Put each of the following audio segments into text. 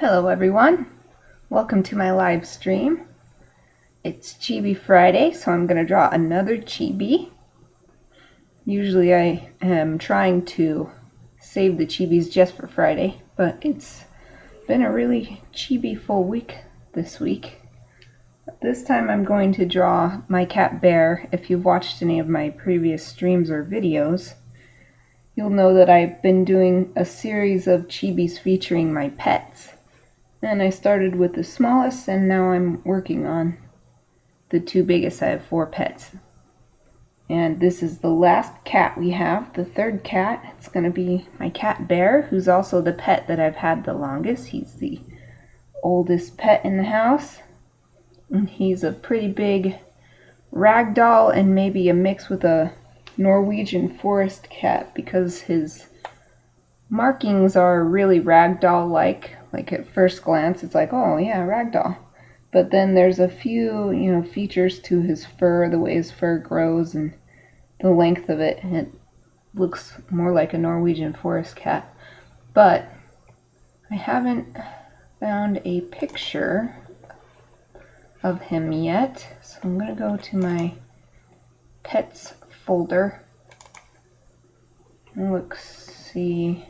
Hello everyone, welcome to my live stream. It's Chibi Friday, so I'm going to draw another chibi. Usually I am trying to save the chibis just for Friday, but it's been a really chibi-full week this week. This time I'm going to draw my cat Bear. If you've watched any of my previous streams or videos, you'll know that I've been doing a series of chibis featuring my pets. And I started with the smallest, and now I'm working on the two biggest. I have 4 pets. And this is the last cat we have, the third cat. It's going to be my cat Bear, who's also the pet that I've had the longest. He's the oldest pet in the house. And he's a pretty big Ragdoll and maybe a mix with a Norwegian forest cat because his markings are really Ragdoll-like. Like at first glance, it's like, oh yeah, Ragdoll. But then there's a few, features to his fur, the way his fur grows and the length of it. And it looks more like a Norwegian forest cat. But I haven't found a picture of him yet. So I'm going to go to my pets folder and see.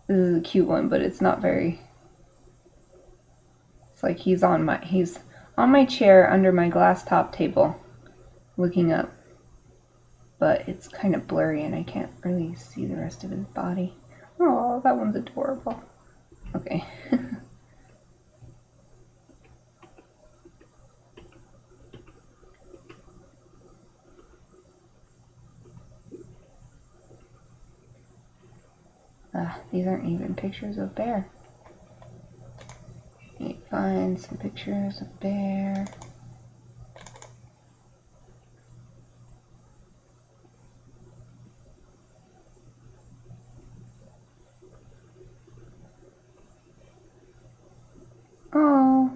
This is a cute one, but it's not very. It's like he's on my chair under my glass top table, looking up. But it's kind of blurry, and I can't really see the rest of his body. Oh, that one's adorable. Okay. These aren't even pictures of Bear. Let me find some pictures of Bear. Oh,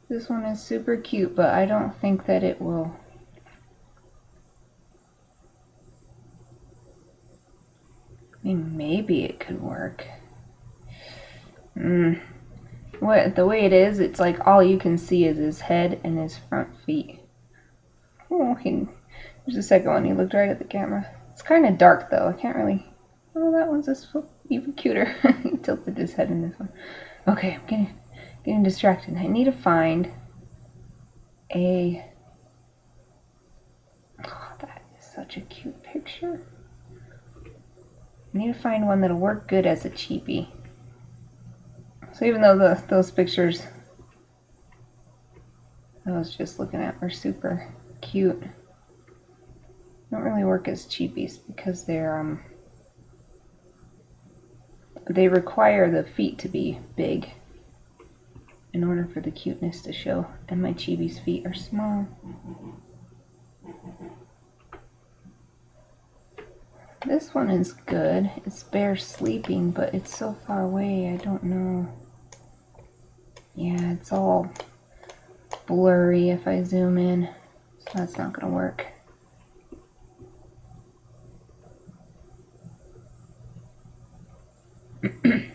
this one is super cute, but I don't think that it will. I mean, maybe it could work. The way it is, it's like all you can see is his head and his front feet. Oh, there's the second one. He looked right at the camera. It's kind of dark though. I can't really. Oh, that one's even cuter. He tilted his head in this one. Okay, I'm getting distracted. I need to find a. Oh, that is such a cute picture. I need to find one that'll work good as a chibi. So even though those pictures I was just looking at were super cute, they don't really work as chibis because they require the feet to be big in order for the cuteness to show, and my chibi's feet are small. This one is good. It's Bear sleeping, but it's so far away, I don't know. Yeah, it's all blurry if I zoom in, so that's not gonna work. I'm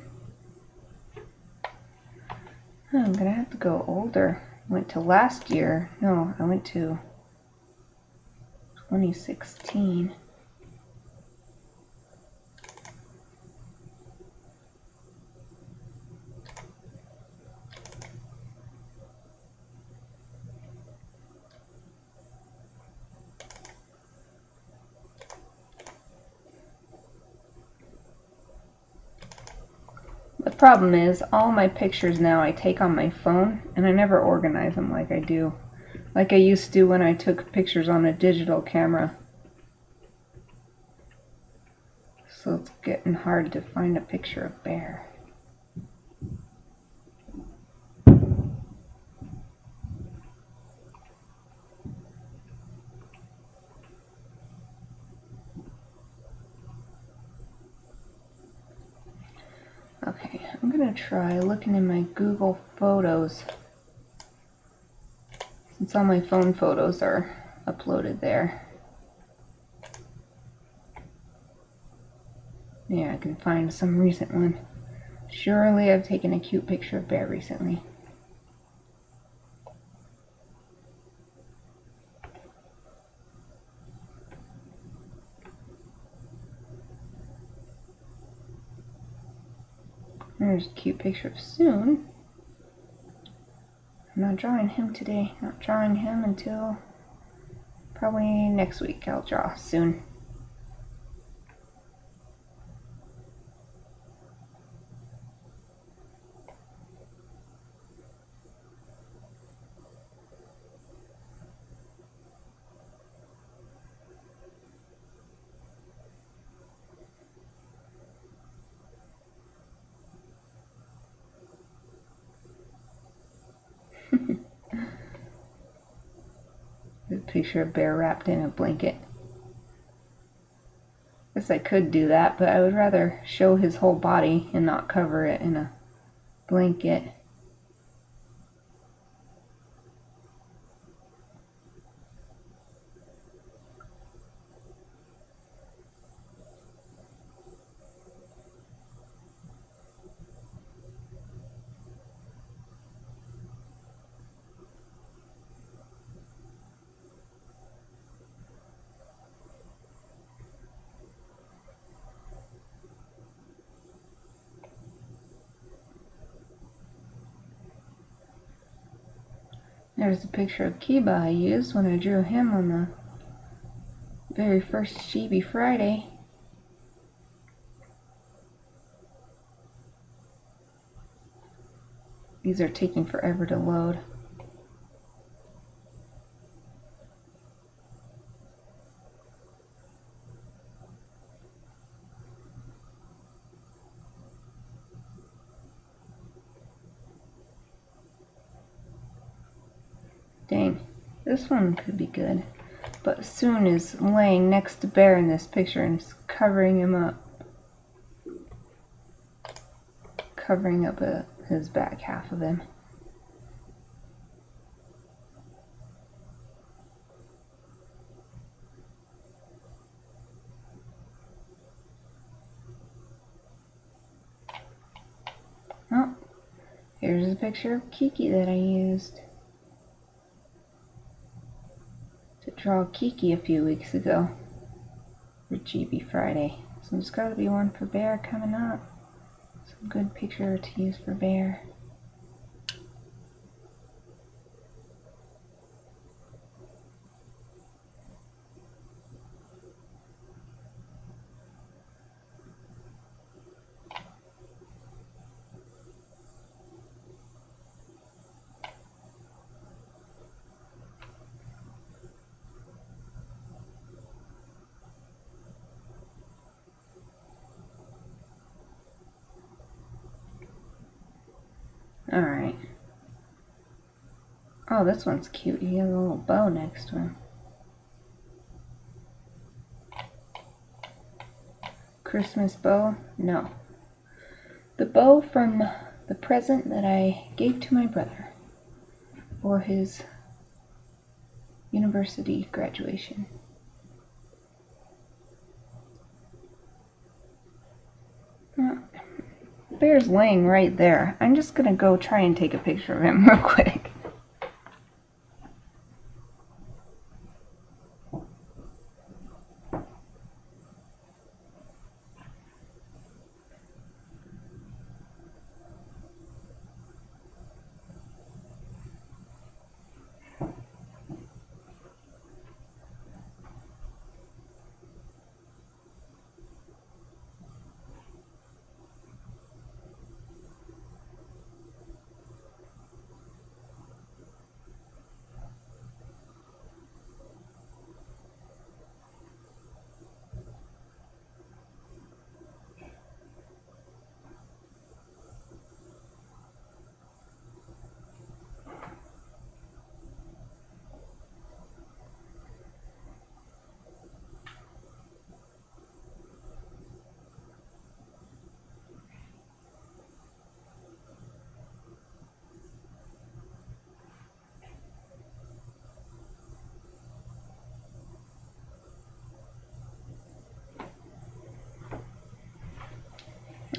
gonna have to go older. I went to last year. No, I went to 2016. The problem is, all my pictures now I take on my phone, and I never organize them like I used to when I took pictures on a digital camera. So it's getting hard to find a picture of Bear. Okay, I'm gonna try looking in my Google Photos, since all my phone photos are uploaded there. Yeah, I can find some recent one. Surely I've taken a cute picture of Bear recently. There's a cute picture of Soon. I'm not drawing him today. Not drawing him until probably next week. I'll draw Soon. There's a picture of Bear wrapped in a blanket. Guess I could do that, but I would rather show his whole body and not cover it in a blanket. There's a picture of Kiba I used when I drew him on the very first Chibi Friday. These are taking forever to load. Dang, this one could be good. But Soon is laying next to Bear in this picture and is covering him up. Covering up his back half of him. Oh, here's a picture of Kiki that I used to draw Kiki a few weeks ago for Chibi Friday. So there's got to be one for Bear coming up. Some good picture to use for Bear. Alright. Oh, this one's cute. He has a little bow next to him. Christmas bow? No. The bow from the present that I gave to my brother for his university graduation. Bear's laying right there. I'm just gonna go try and take a picture of him real quick.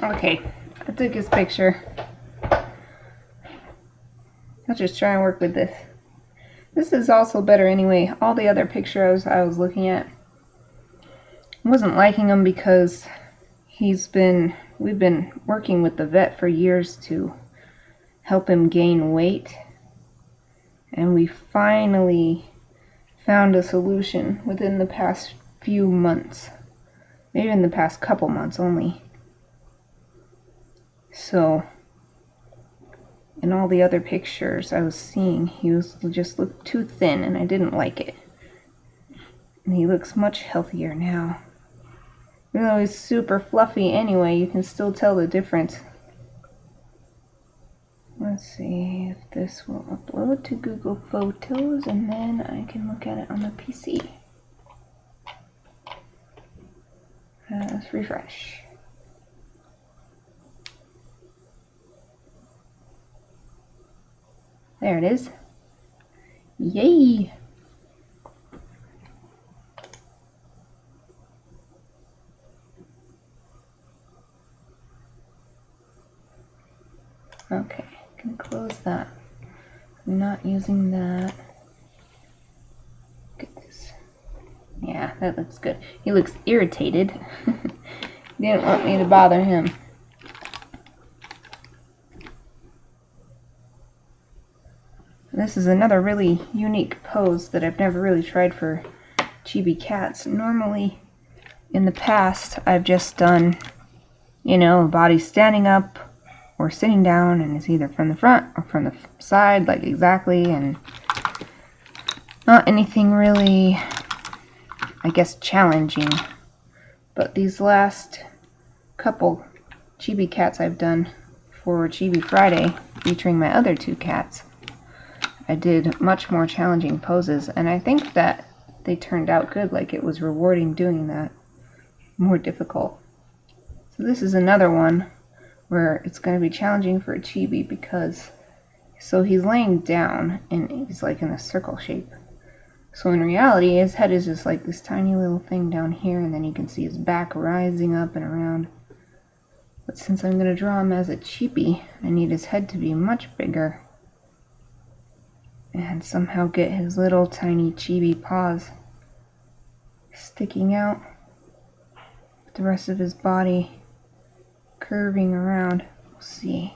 Okay, I took his picture. I'll just try and work with this. This is also better anyway. All the other pictures I was looking at, I wasn't liking them because we've been working with the vet for years to help him gain weight, and we finally found a solution within the past few months, maybe in the past couple months only. So in all the other pictures I was seeing, he just looked too thin, and I didn't like it. And he looks much healthier now. Even though he's super fluffy anyway, you can still tell the difference. Let's see if this will upload to Google Photos, and then I can look at it on the PC. Let's refresh. There it is. Yay! Okay, I can close that. I'm not using that. Look at this. Yeah, that looks good. He looks irritated. He didn't want me to bother him. This is another really unique pose that I've never really tried for chibi cats. Normally, in the past, I've just done, you know, body standing up or sitting down, and it's either from the front or from the side, like exactly, and not anything really, I guess, challenging. But these last couple chibi cats I've done for Chibi Friday, featuring my other two cats, I did much more challenging poses, and I think that they turned out good. Like, it was rewarding doing that. More difficult. So this is another one where it's going to be challenging for a chibi because, so he's laying down and he's like in a circle shape. So in reality, his head is just like this tiny little thing down here, and then you can see his back rising up and around. But since I'm going to draw him as a chibi, I need his head to be much bigger and somehow get his little tiny chibi paws sticking out, the rest of his body curving around. We'll see.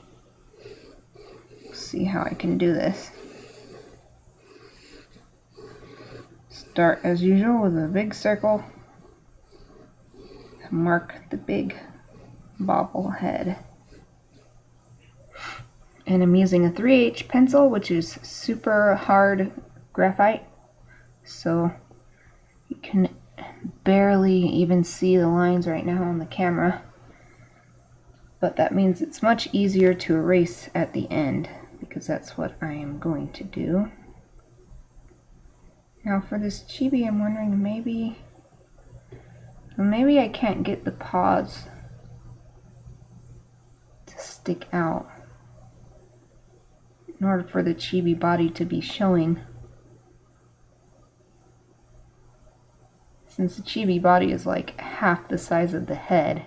We'll see how I can do this. Start as usual with a big circle. Mark the big bobble head. And I'm using a 3H pencil, which is super hard graphite, so you can barely even see the lines right now on the camera, but that means it's much easier to erase at the end, because that's what I am going to do. Now for this chibi, I'm wondering maybe I can't get the paws to stick out in order for the chibi body to be showing. Since the chibi body is like half the size of the head.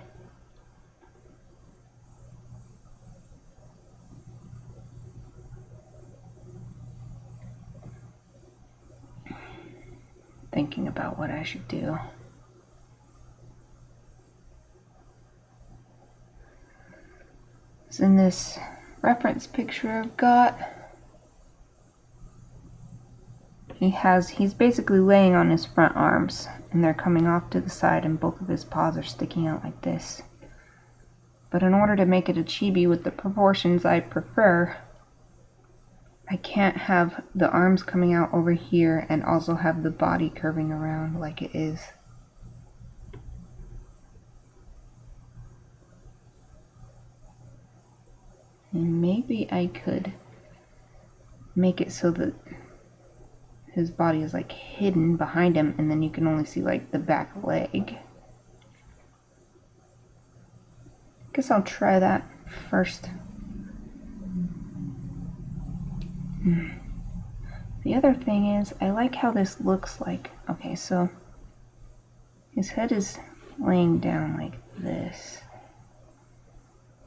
Thinking about what I should do. So in this reference picture I've got, he's basically laying on his front arms, and they're coming off to the side, and both of his paws are sticking out like this. But in order to make it a chibi with the proportions I prefer, I can't have the arms coming out over here and also have the body curving around like it is. And maybe I could make it so that his body is like hidden behind him, and then you can only see like the back leg. Guess I'll try that first. The other thing is, I like how this looks like. Okay, so his head is laying down like this.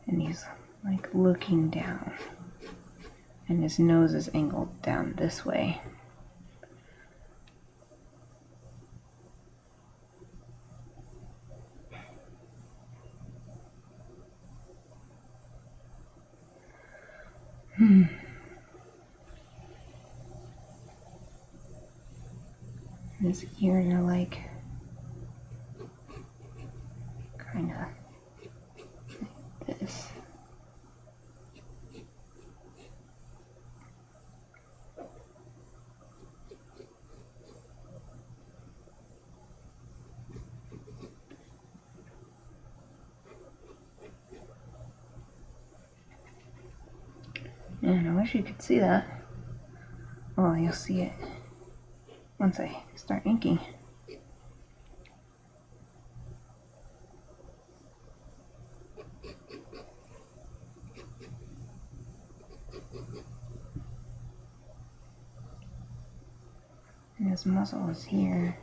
And he's like looking down. And his nose is angled down this way. His ears are like kind of like this. And I wish you could see that. Well, you'll see it once I start inking. And his muzzle is here.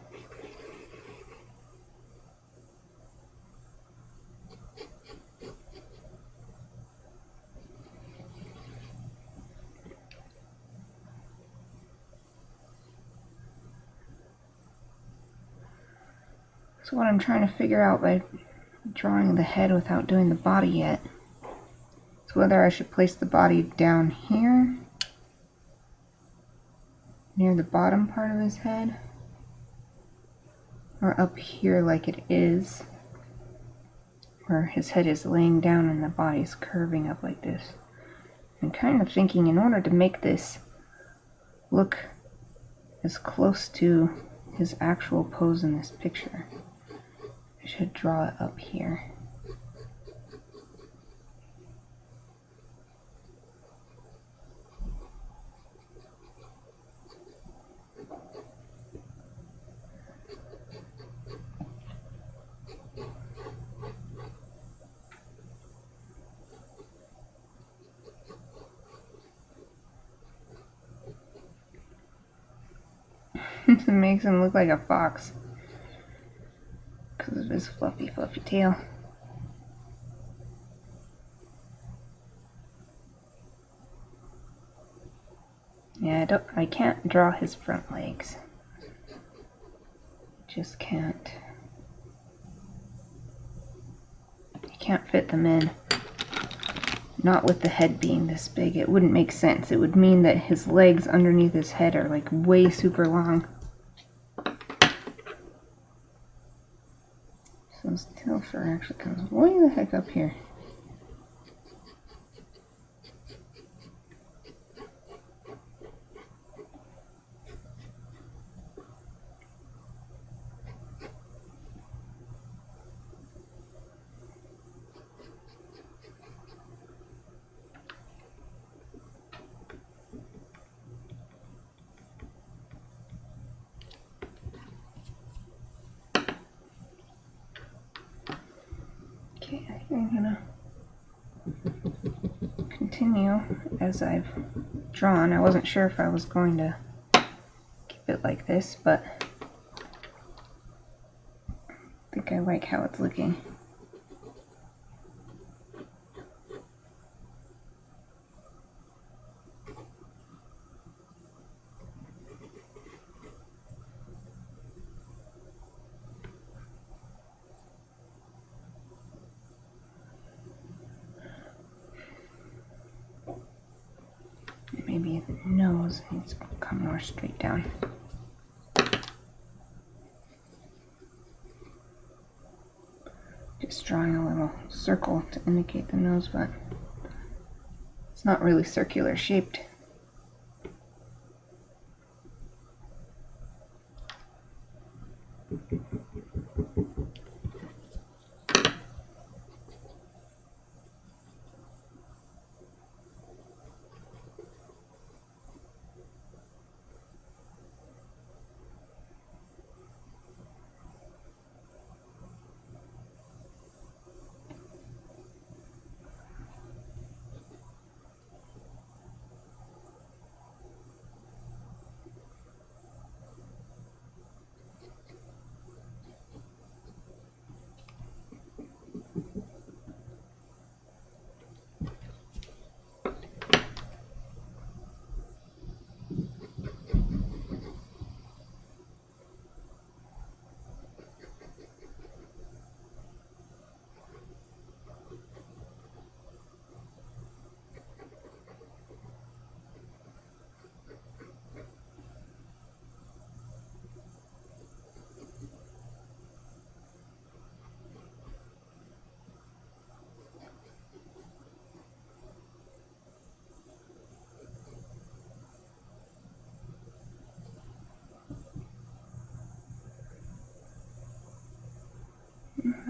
So what I'm trying to figure out by drawing the head without doing the body yet is whether I should place the body down here near the bottom part of his head or up here like it is where his head is laying down and the body's curving up like this. I'm kind of thinking in order to make this look as close to his actual pose in this picture, I should draw it up here. It makes him look like a fox because of his fluffy tail. Yeah, I can't draw his front legs. Just can't. I can't fit them in. Not with the head being this big. It wouldn't make sense. It would mean that his legs underneath his head are like way super long. So his tail fur actually comes way the heck up here. Okay, I think I'm gonna continue as I've drawn. I wasn't sure if I was going to keep it like this, but I think I like how it's looking. Maybe the nose needs to come more straight down. Just drawing a little circle to indicate the nose, but it's not really circular shaped.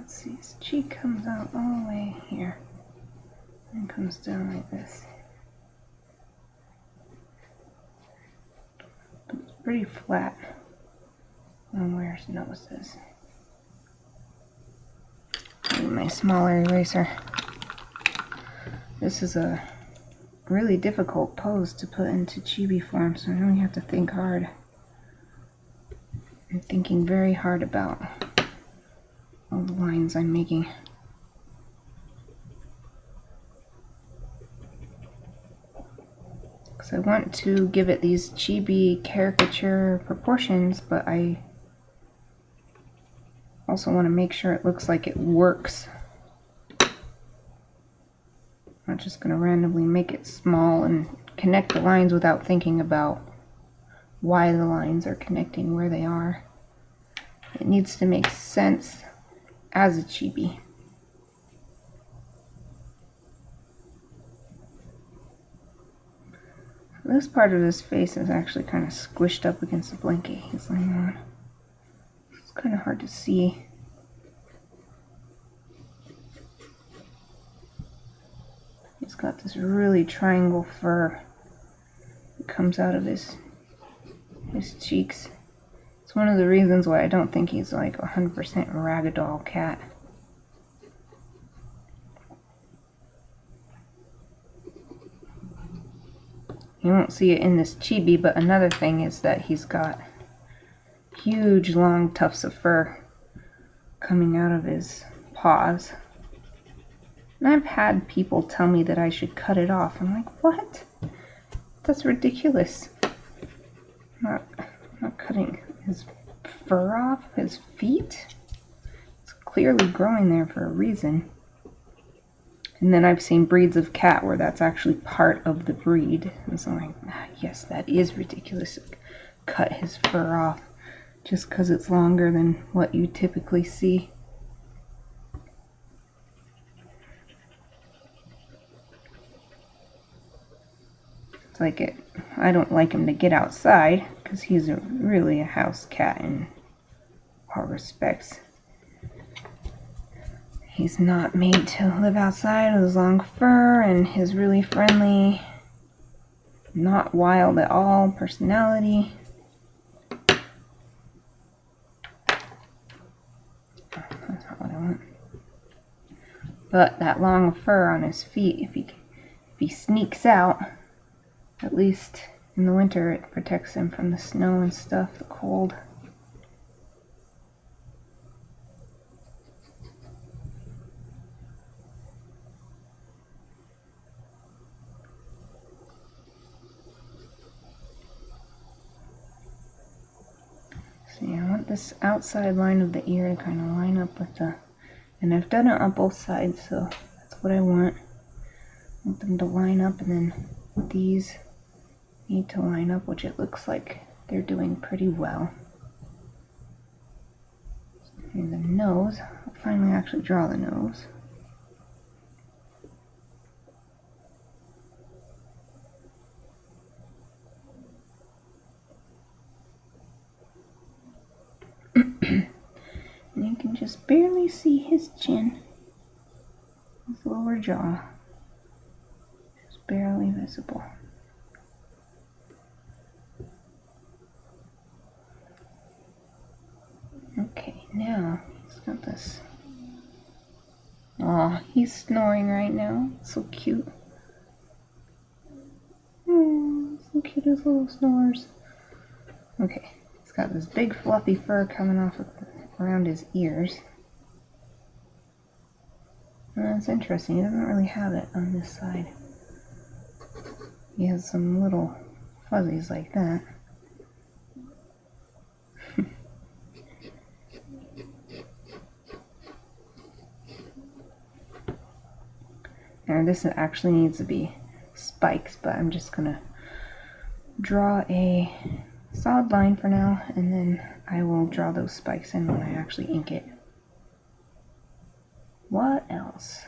Let's see, his cheek comes out all the way here and comes down like this. But it's pretty flat on where his nose is. My smaller eraser. This is a really difficult pose to put into chibi form, so I really have to think hard. I'm thinking very hard about all the lines I'm making. Because I want to give it these chibi caricature proportions, but I also want to make sure it looks like it works. I'm not just going to randomly make it small and connect the lines without thinking about why the lines are connecting where they are. It needs to make sense as a chibi. This part of his face is actually kind of squished up against the blanket he's laying on. It's kind of hard to see. He's got this really triangle fur that comes out of his cheeks. It's one of the reasons why I don't think he's like 100% Ragdoll cat. You won't see it in this chibi, but another thing is that he's got huge long tufts of fur coming out of his paws. And I've had people tell me that I should cut it off. I'm like, what? That's ridiculous. I'm not cutting his fur off, his feet. It's clearly growing there for a reason. And then I've seen breeds of cat where that's actually part of the breed. And so I'm like, yes, that is ridiculous to cut his fur off just because it's longer than what you typically see. It's like I don't like him to get outside because he's really a house cat in all respects. He's not made to live outside with his long fur and his really friendly, not wild at all personality. That's not what I want. But that long fur on his feet, if he sneaks out, at least in the winter, it protects him from the snow and stuff, the cold. See, I want this outside line of the ear to kind of line up with the, and I've done it on both sides, so that's what I want. I want them to line up, and then these need to line up, which it looks like they're doing pretty well. And the nose, I'll finally actually draw the nose. And you can just barely see his chin, his lower jaw, just barely visible. Okay, now he's got this. Aw, he's snoring right now. So cute. So cute, his little snores. Okay, he's got this big fluffy fur coming off around his ears. And that's interesting, he doesn't really have it on this side. He has some little fuzzies like that. Now this actually needs to be spikes, but I'm just gonna draw a solid line for now, and then I will draw those spikes in when I actually ink it. What else?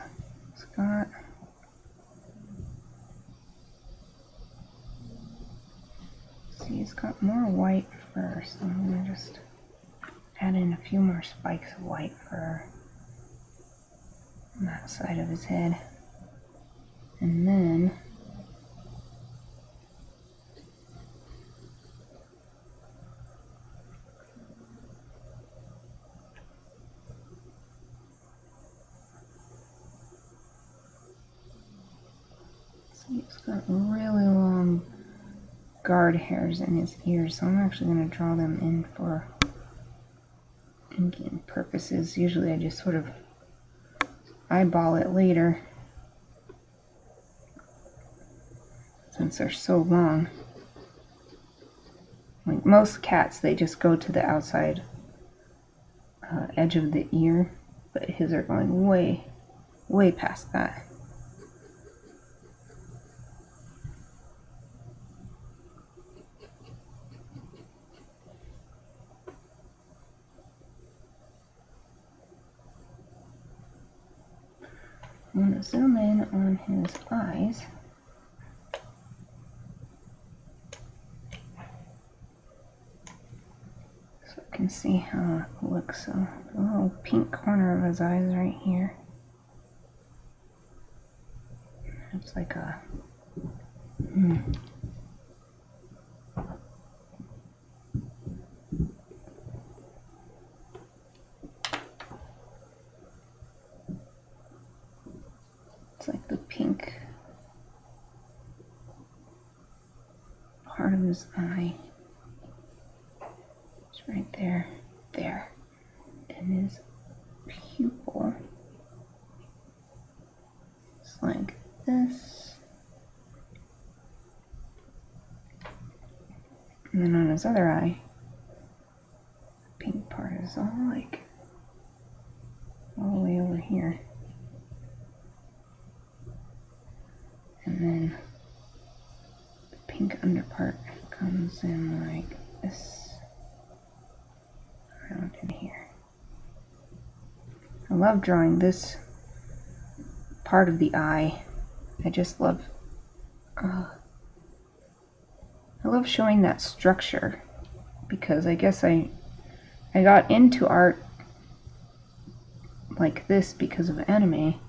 It's got, see, it's got more white fur, so I'm gonna just add in a few more spikes of white fur on that side of his head. And then see, he's got really long guard hairs in his ears, so I'm actually going to draw them in for inking purposes. Usually I just sort of eyeball it later since they're so long. Like most cats, they just go to the outside edge of the ear, but his are going way, way past that. I'm going to zoom in on his eyes. So I can see how it looks. So the little pink corner of his eyes right here. It's like a... It's like the pink part of his eye. It's right there, there. And his pupil is like this. And then on his other eye, the pink part is all like all the way over here. And then the pink underpart comes in like this, around in here. I love drawing this part of the eye. I just love, I love showing that structure, because I guess I got into art like this because of anime.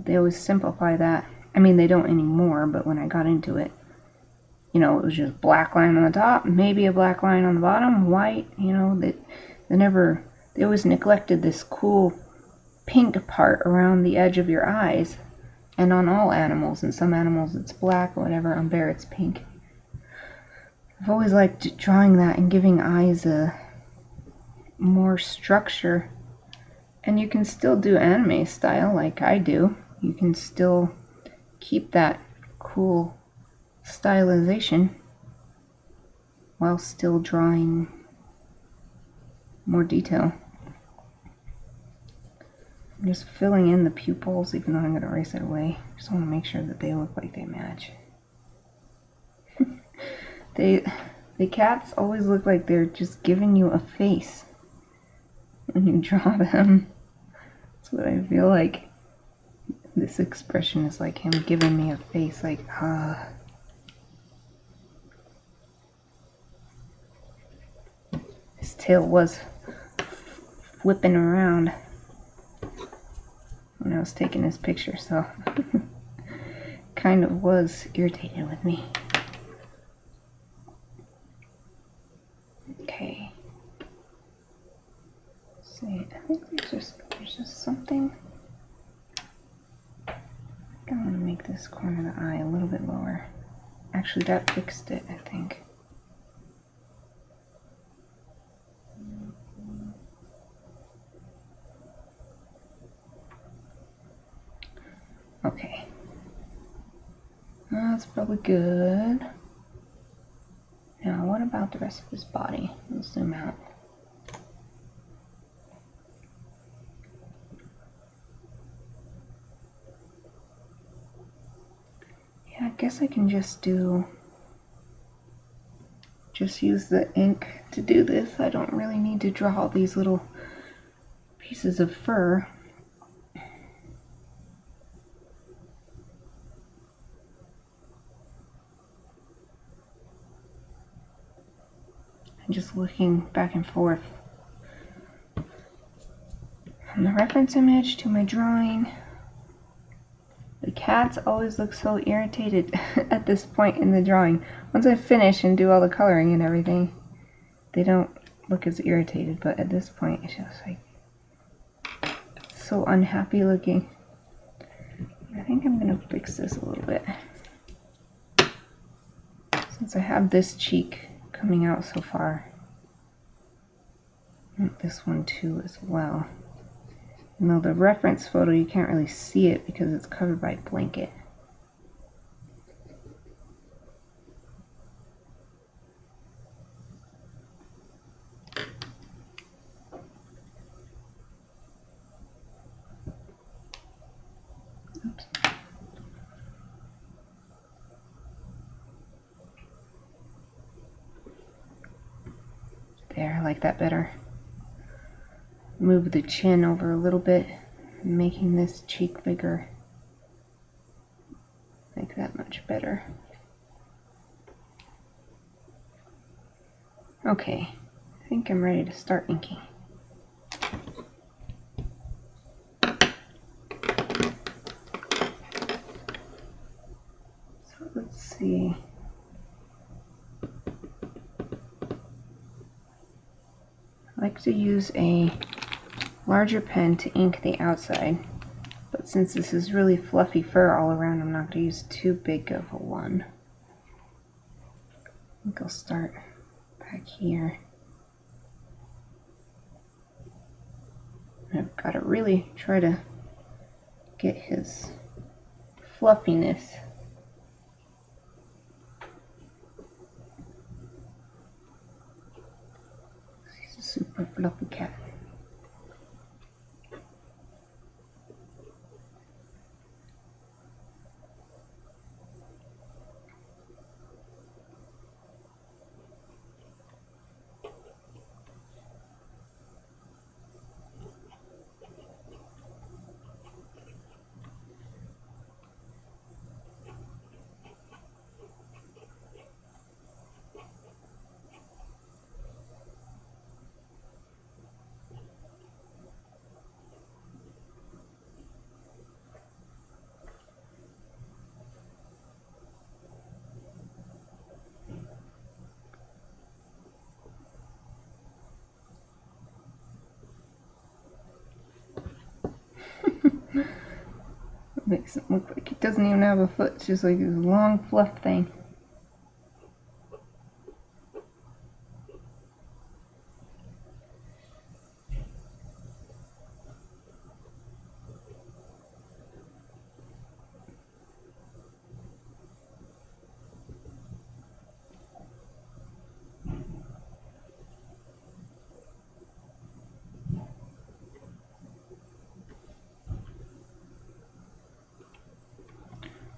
They always simplify that. I mean, they don't anymore, but when I got into it, you know, it was just black line on the top, maybe a black line on the bottom, white, you know, they always neglected this cool pink part around the edge of your eyes, and on all animals. And some animals it's black or whatever, on bear it's pink. I've always liked drawing that and giving eyes a more structure. And you can still do anime style like I do. You can still keep that cool stylization while still drawing more detail. I'm just filling in the pupils, even though I'm going to erase it away. Just want to make sure that they look like they match. The cats always look like they're just giving you a face when you draw them. That's what I feel like. This expression is like him giving me a face, like, His tail was whipping around when I was taking his picture, so kind of was irritated with me. Okay. Let's see, I think there's just something. I want to make this corner of the eye a little bit lower. Actually, that fixed it, I think. Okay. That's probably good. Now, what about the rest of his body? Let's zoom out. Yeah, I guess I can just use the ink to do this. I don't really need to draw all these little pieces of fur. I'm just looking back and forth from the reference image to my drawing. The cats always look so irritated at this point in the drawing. Once I finish and do all the coloring and everything, they don't look as irritated, but at this point it's just like so unhappy looking. I think I'm gonna fix this a little bit. Since I have this cheek coming out so far. And this one too as well. And though the reference photo, you can't really see it because it's covered by a blanket. Oops. There, I like that better. Move the chin over a little bit, making this cheek bigger. Like that much better. Okay, I think I'm ready to start inking. So let's see. I like to use a larger pen to ink the outside, but since this is really fluffy fur all around, I'm not going to use too big of a one. I think I'll start back here. I've got to really try to get his fluffiness. He's a super fluffy cat. Makes it look like it doesn't even have a foot. It's just like this long fluff thing.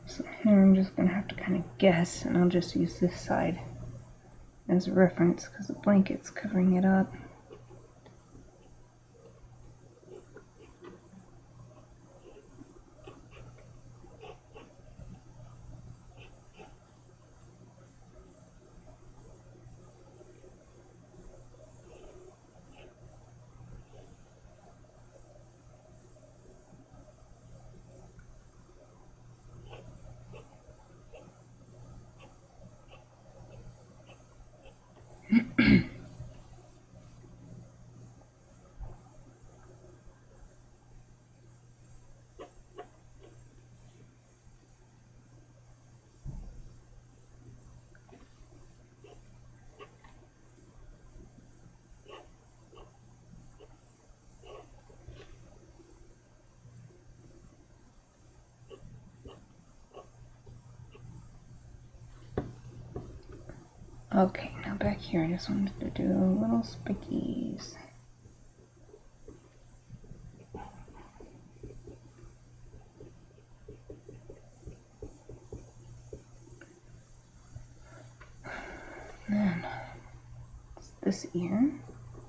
So here I'm just going to have to kind of guess, and I'll just use this side as a reference because the blanket's covering it up. Okay, now back here I just wanted to do little spickies. Then this ear,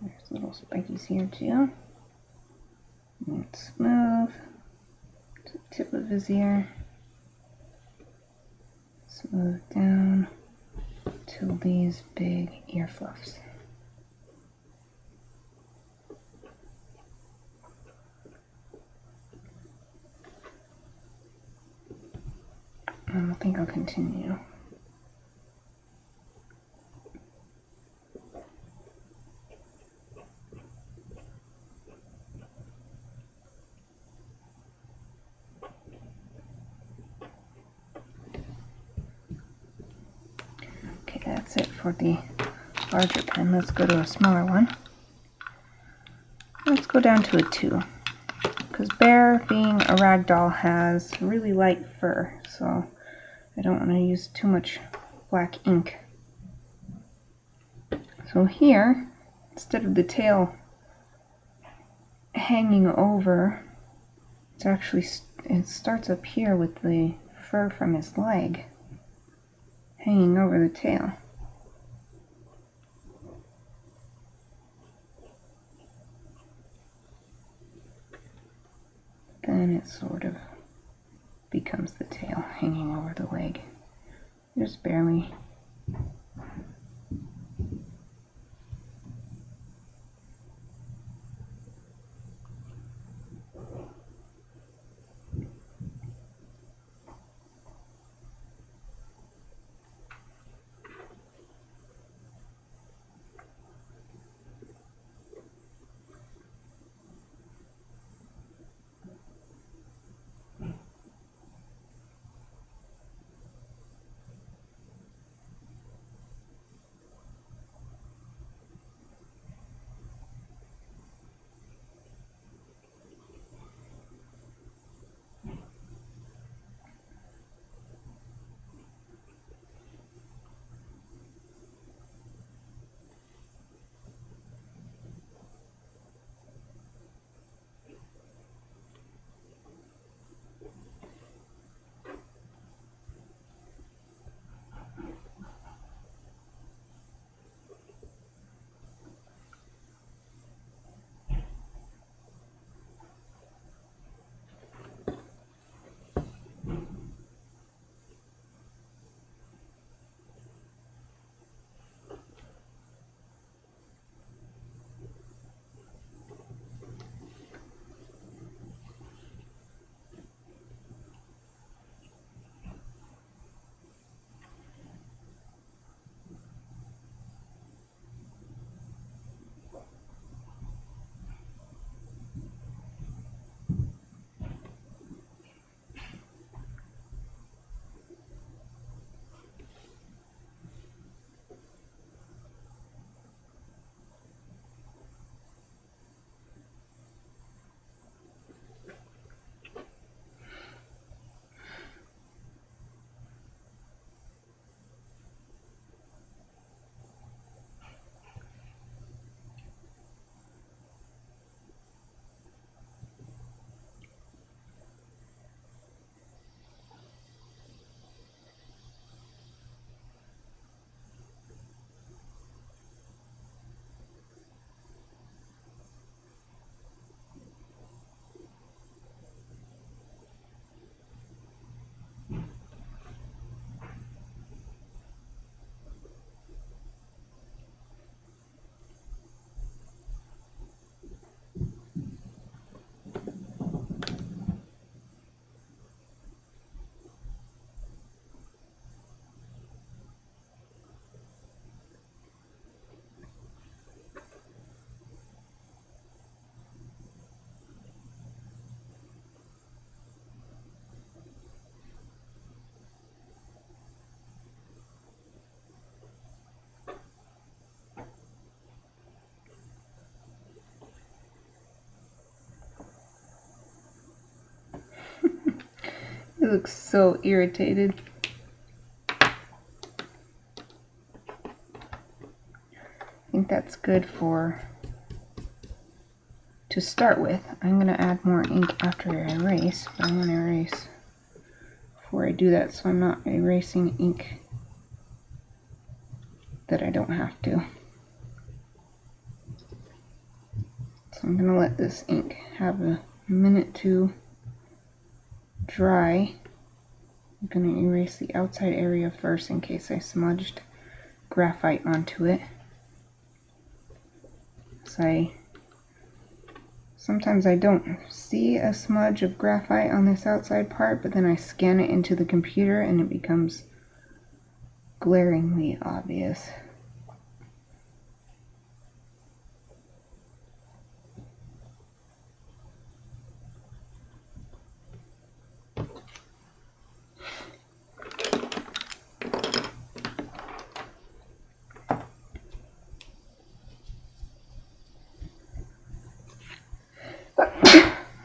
there's little spikies here too. And it's smooth to the tip of his ear. Smooth down to these big ear fluffs. I think I'll continue. Okay, that's it for the larger pen. Let's go to a smaller one. Let's go down to a 2. Because Bear, being a ragdoll, has really light fur, so I don't want to use too much black ink. So here, instead of the tail hanging over, it's actually, it starts up here with the fur from his leg hanging over the tail. Then it sort of becomes the tail hanging over the leg. Just barely. He looks so irritated. I think that's good to start with. I'm going to add more ink after I erase, but I'm going to erase before I do that so I'm not erasing ink that I don't have to. So I'm going to let this ink have a minute to dry. I'm going to erase the outside area first in case I smudged graphite onto it. So I Sometimes I don't see a smudge of graphite on this outside part, but then I scan it into the computer and it becomes glaringly obvious.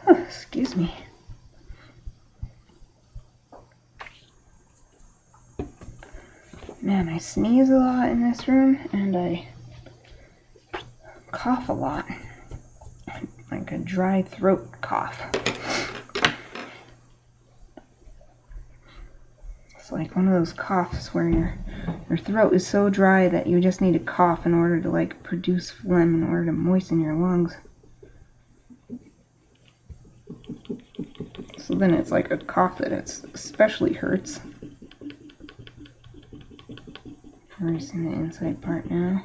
Excuse me. Man, I sneeze a lot in this room and I cough a lot. Like a dry throat cough. It's like one of those coughs where your throat is so dry that you just need to cough in order to like produce phlegm in order to moisten your lungs. So then it's like a cough that especially hurts. Erasing the inside part now.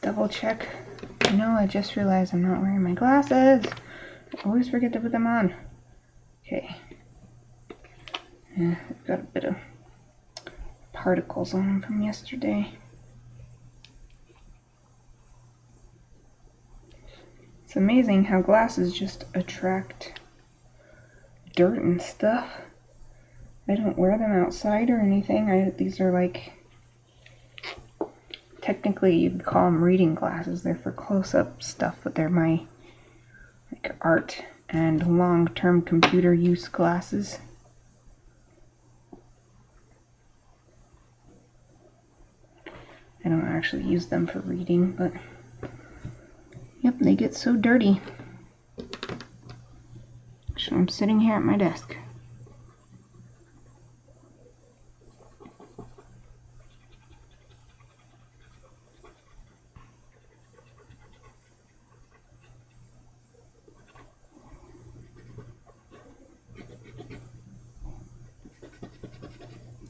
Double check. No, I just realized I'm not wearing my glasses. I always forget to put them on. Okay. Yeah, I've got a bit of particles on them from yesterday. It's amazing how glasses just attract dirt and stuff. I don't wear them outside or anything. These are like, technically you'd call them reading glasses. They're for close-up stuff, but they're my like art and long-term computer use glasses. I don't actually use them for reading, but yep, they get so dirty. So I'm sitting here at my desk.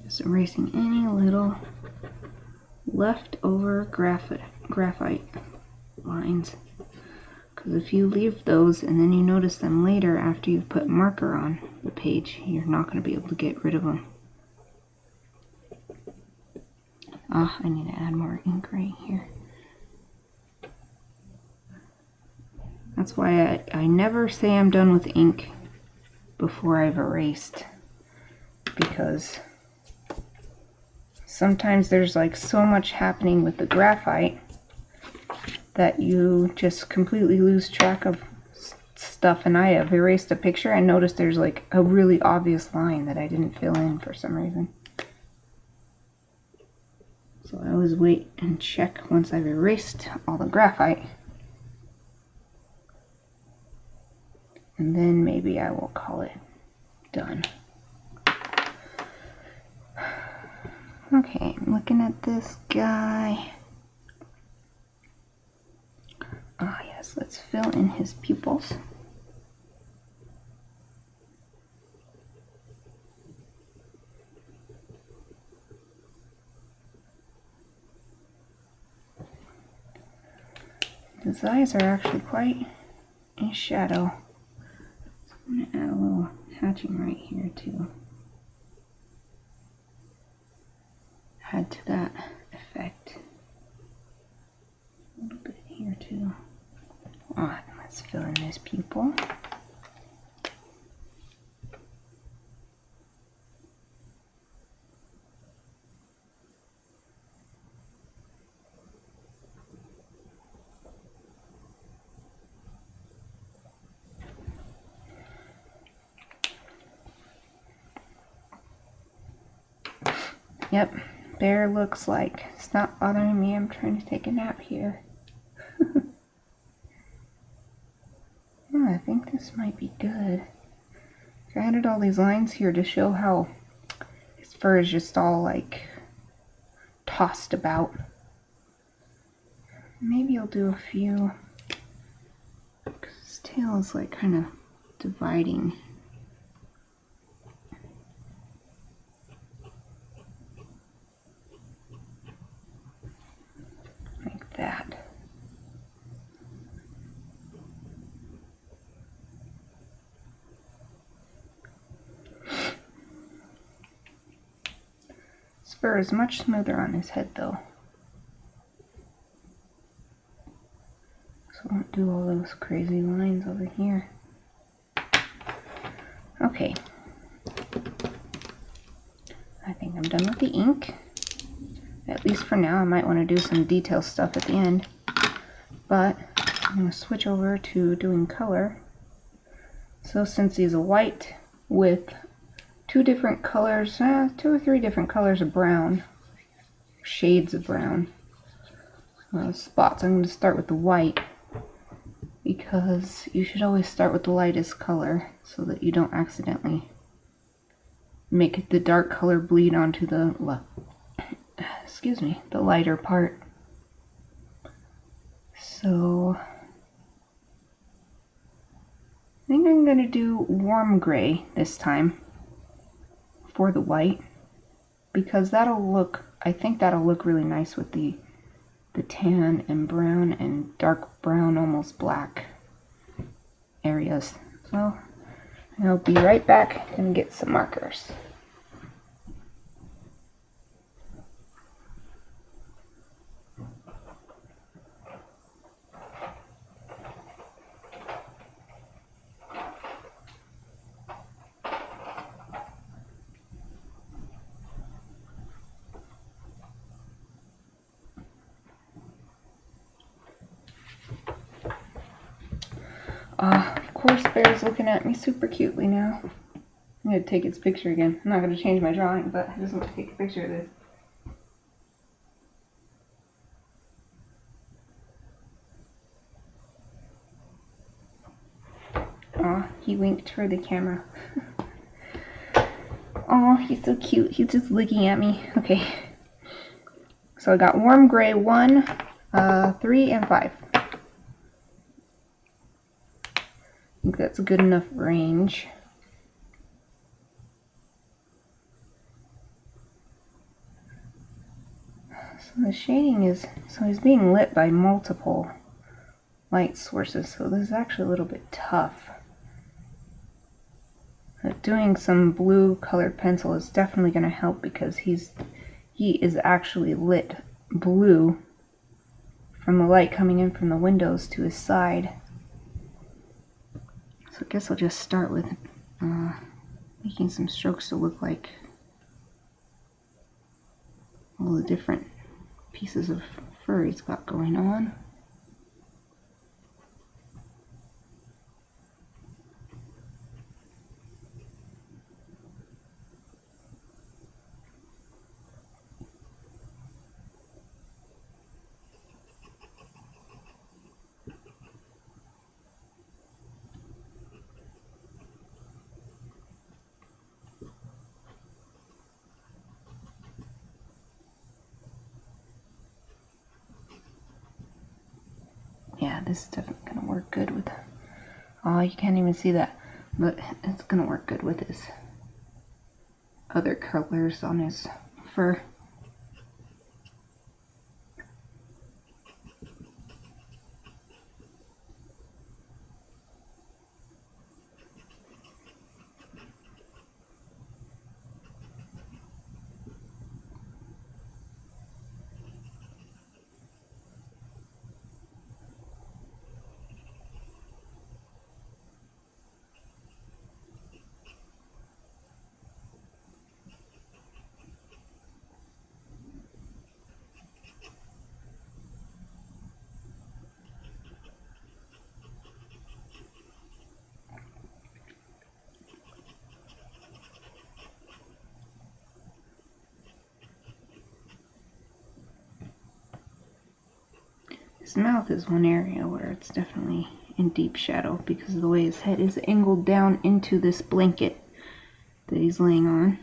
Just erasing any little leftover graphite lines. Because if you leave those and then you notice them later after you've put marker on the page, you're not going to be able to get rid of them. Ah, I need to add more ink right here. That's why I never say I'm done with ink before I've erased. Because sometimes there's like so much happening with the graphite that you just completely lose track of stuff, and I have erased a picture and noticed there's like a really obvious line that I didn't fill in for some reason. So I always wait and check once I've erased all the graphite, and then maybe I will call it done. Okay, I'm looking at this guy. Ah, yes, let's fill in his pupils. His eyes are actually quite a shadow. So I'm going to add a little hatching right here too. Add to that effect. A little bit here too. Alright, let's fill in this pupil. Yep, bear looks like it's not bothering me. I'm trying to take a nap here. Oh, I think this might be good. I added all these lines here to show how his fur is just all like tossed about. Maybe I'll do a few, because his tail is like kind of dividing. Like that. His fur is much smoother on his head though. So I won't do all those crazy lines over here. Okay. I think I'm done with the ink. At least for now. I might want to do some detail stuff at the end. But I'm going to switch over to doing color. So since he's a white with two different colors, 2 or 3 different colors of brown, shades of brown, spots, I'm going to start with the white, because you should always start with the lightest color so that you don't accidentally make the dark color bleed onto the the lighter part. So I think I'm going to do warm gray this time for the white, because I think that'll look really nice with the tan and brown and dark brown, almost black areas. So I'll be right back and get some markers. Of course, Bear's looking at me super cutely now. I'm going to take its picture again. I'm not going to change my drawing, but I just want to take a picture of this. Aw, he winked for the camera. Aw, he's so cute. He's just looking at me. Okay. So I got warm gray 1, 3, and 5. I think that's a good enough range. So the shading is, so he's being lit by multiple light sources, so this is actually a little bit tough. But doing some blue colored pencil is definitely going to help, because he is actually lit blue from the light coming in from the windows to his side. So I guess I'll just start with making some strokes to look like all the different pieces of fur he's got going on. Yeah, this is definitely going to work good with, oh, you can't even see that, but it's going to work good with his other colors on his fur. His mouth is one area where it's definitely in deep shadow because of the way his head is angled down into this blanket that he's laying on.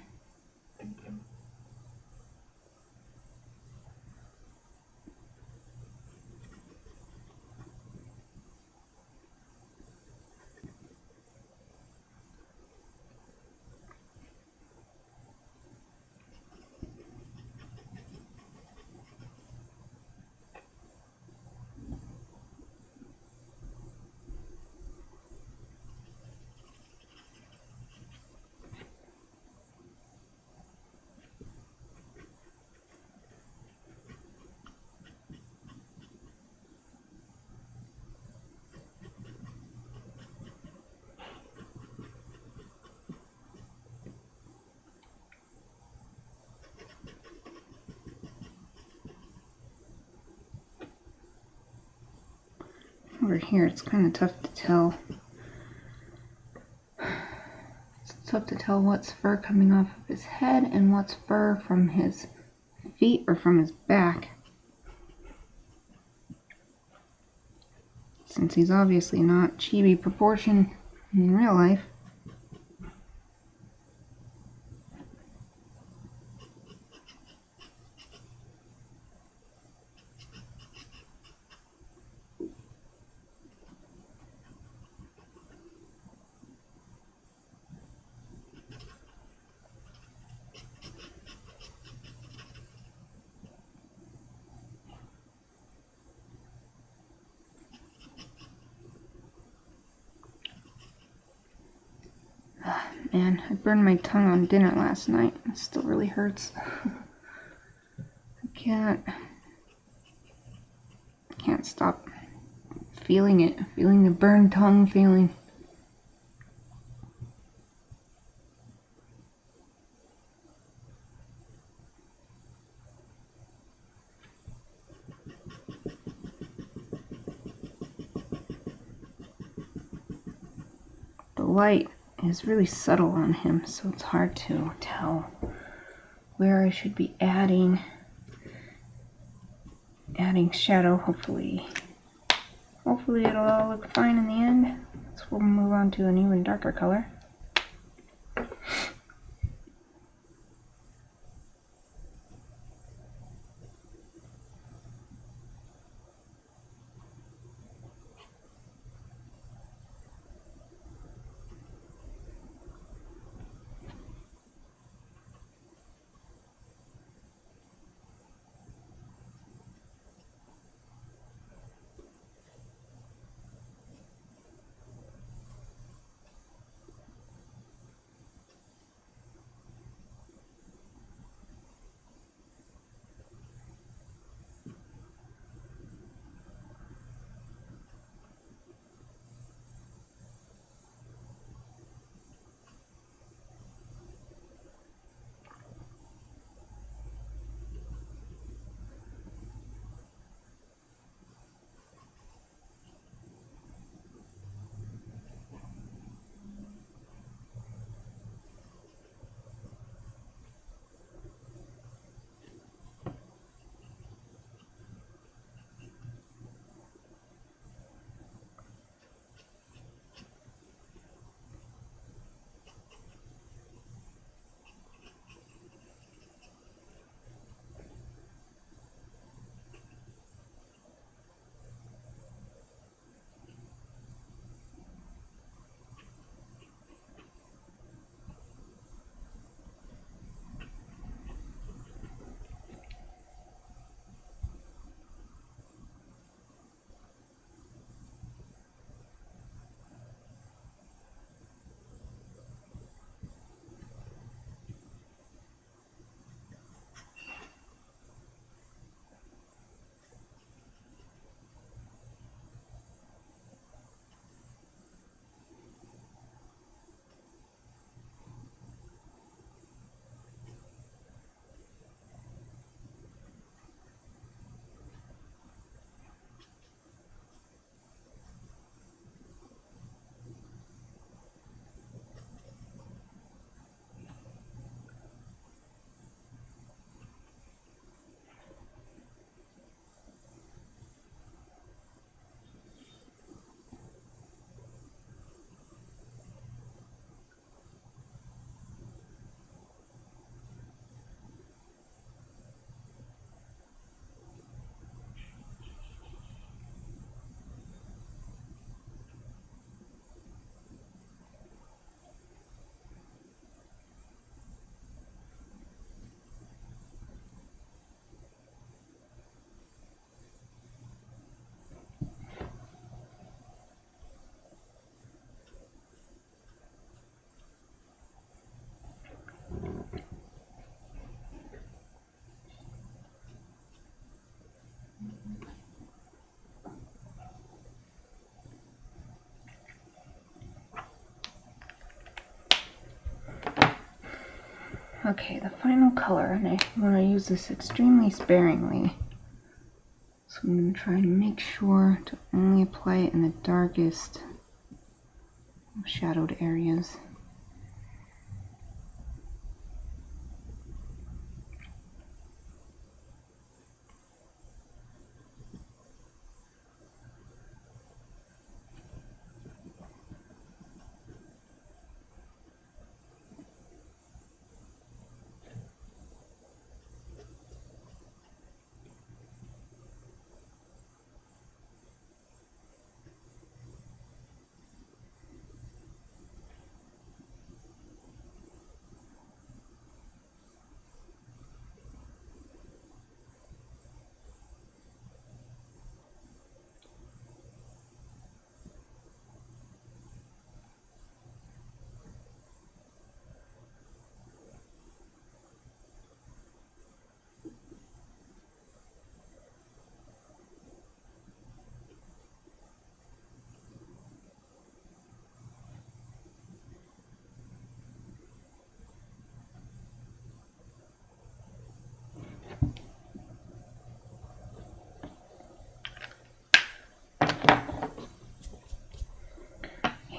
Over here it's kind of tough to tell. It's tough to tell what's fur coming off of his head and what's fur from his feet or from his back, since he's obviously not chibi proportion in real life. Man, I burned my tongue on dinner last night. It still really hurts. I can't stop feeling it, feeling the burned tongue feeling. The light is really subtle on him, so it's hard to tell where I should be adding shadow. Hopefully it'll all look fine in the end. So we'll move on to an even darker color. Okay, the final color, and I want to use this extremely sparingly. So I'm going to try and make sure to only apply it in the darkest shadowed areas.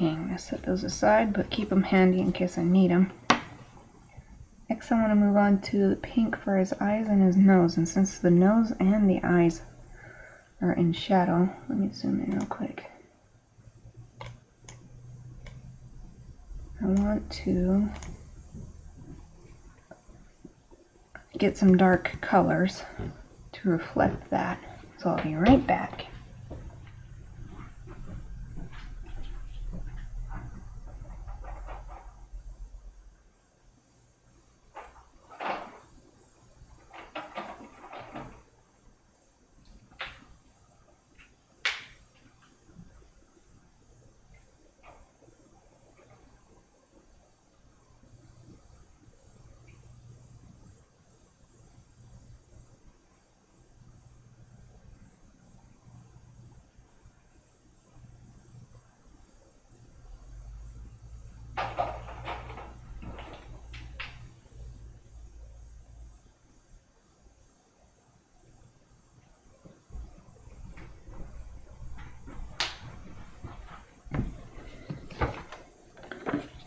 Okay, I'm going to set those aside, but keep them handy in case I need them. Next, I want to move on to the pink for his eyes and his nose. And since the nose and the eyes are in shadow, let me zoom in real quick. I want to get some dark colors to reflect that. So I'll be right back.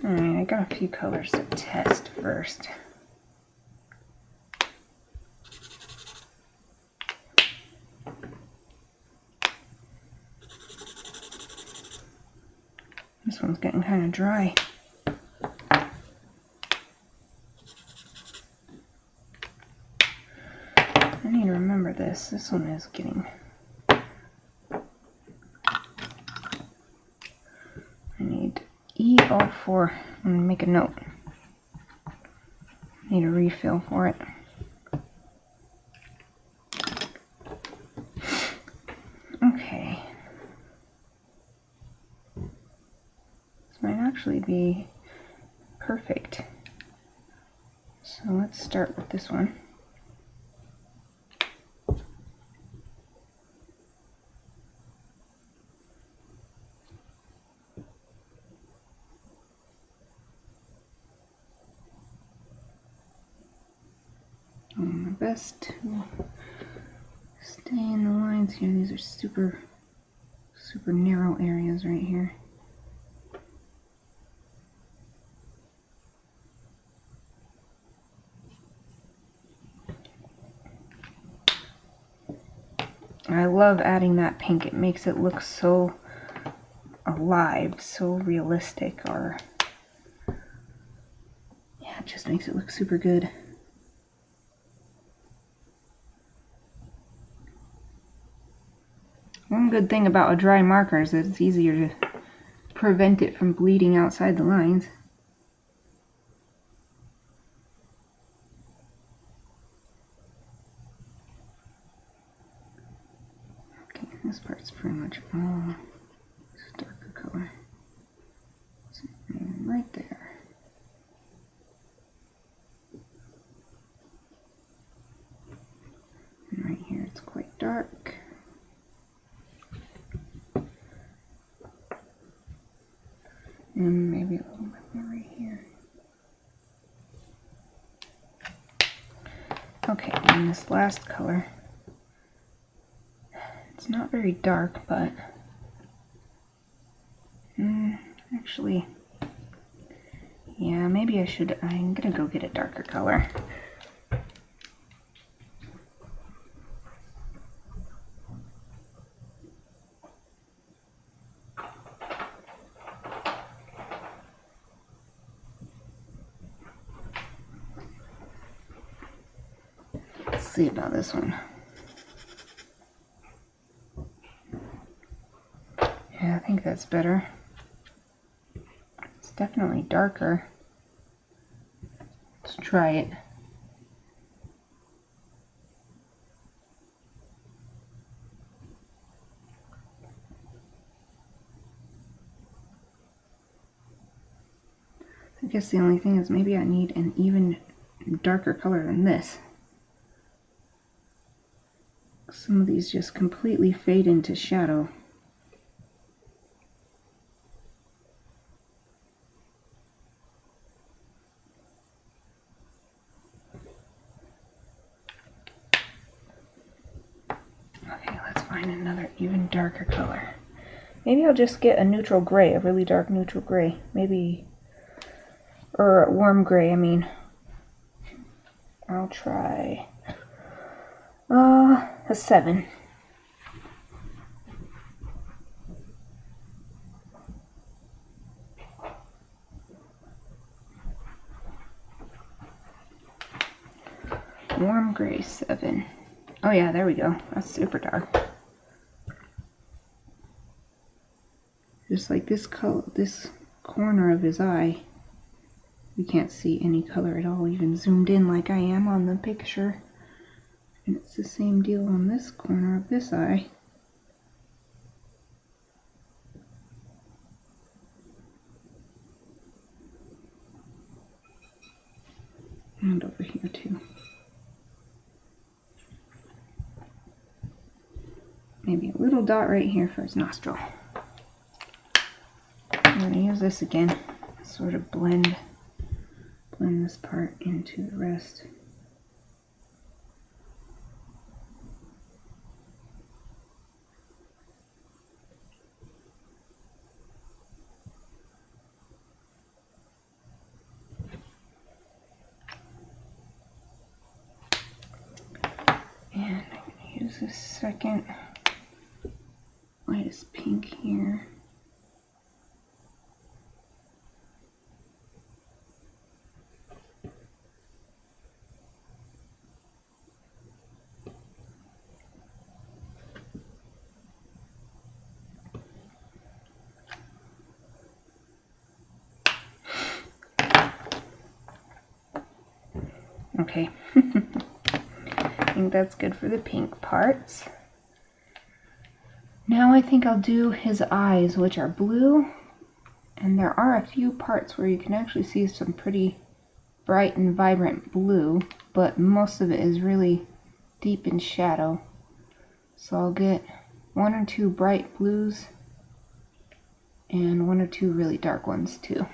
Alright, I got a few colors to test first. This one's getting kind of dry. I need to remember this. This one is getting... I need E04. I'm going to make a note. I need a refill for it. Okay. This might actually be perfect. So let's start with this one. My best to stay in the lines here. These are super narrow areas right here. I love adding that pink. It makes it look so alive, so realistic, or yeah, it just makes it look super good. One good thing about a dry marker is that it's easier to prevent it from bleeding outside the lines. Okay, this part's pretty much all this darker color. So right there. And right here it's quite dark. And maybe a little bit more right here. this last color. It's not very dark, but actually, yeah, maybe I'm gonna go get a darker color. Let's see about this one. Yeah, I think that's better. It's definitely darker. Let's try it. I guess the only thing is maybe I need an even darker color than this. Some of these just completely fade into shadow. Okay, let's find another even darker color. Maybe I'll just get a neutral gray, a really dark neutral gray. Maybe, or a warm gray, I mean. I'll try a 7. Warm gray 7. Oh yeah, there we go. That's super dark. Just like this color, this corner of his eye, we can't see any color at all, even zoomed in like I am on the picture. And it's the same deal on this corner of this eye. And over here too. Maybe a little dot right here for his nostril. I'm going to use this again, sort of blend this part into the rest. And I'm going to use this second lightest pink here. Okay. I think that's good for the pink parts. Now I think I'll do his eyes, which are blue, and there are a few parts where you can actually see some pretty bright and vibrant blue, but most of it is really deep in shadow. So I'll get 1 or 2 bright blues and 1 or 2 really dark ones too.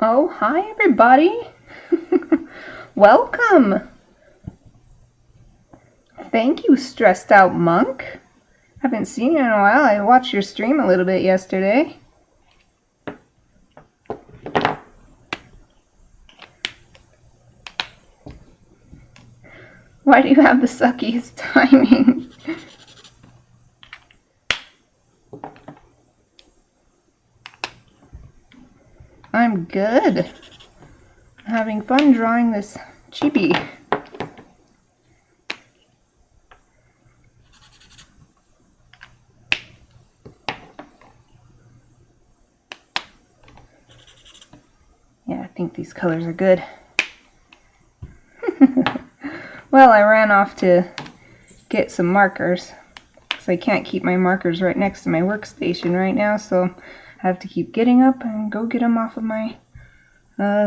Oh, hi everybody! Welcome! Thank you, Stressed Out Monk. Haven't seen you in a while. I watched your stream a little bit yesterday. Why do you have the suckiest timing? I'm good. Having fun drawing this chibi. Yeah, I think these colors are good. Well, I ran off to get some markers because I can't keep my markers right next to my workstation right now, so I have to keep getting up and go get them off of my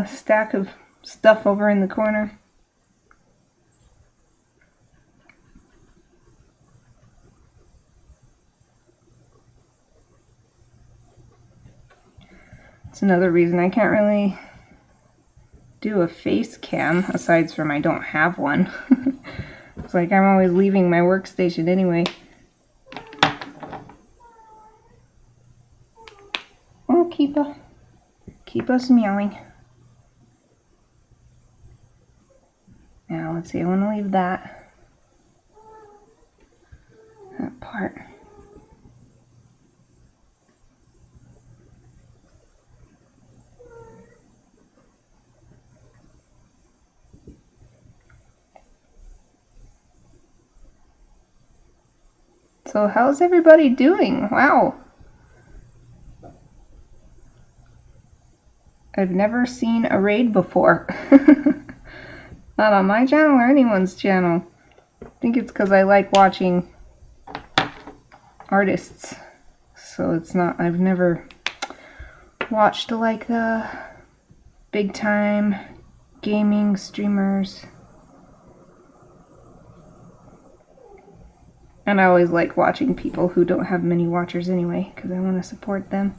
stack of stuff over in the corner. It's another reason I can't really do a face cam, aside from I don't have one. It's like I'm always leaving my workstation anyway. Oh, Kiba's meowing. Now let's see, I want to leave that part. So how's everybody doing? Wow. I've never seen a raid before. Not on my channel or anyone's channel. I think it's because I like watching artists. So it's not, I've never watched like the big time gaming streamers. And I always like watching people who don't have many watchers anyway, because I want to support them.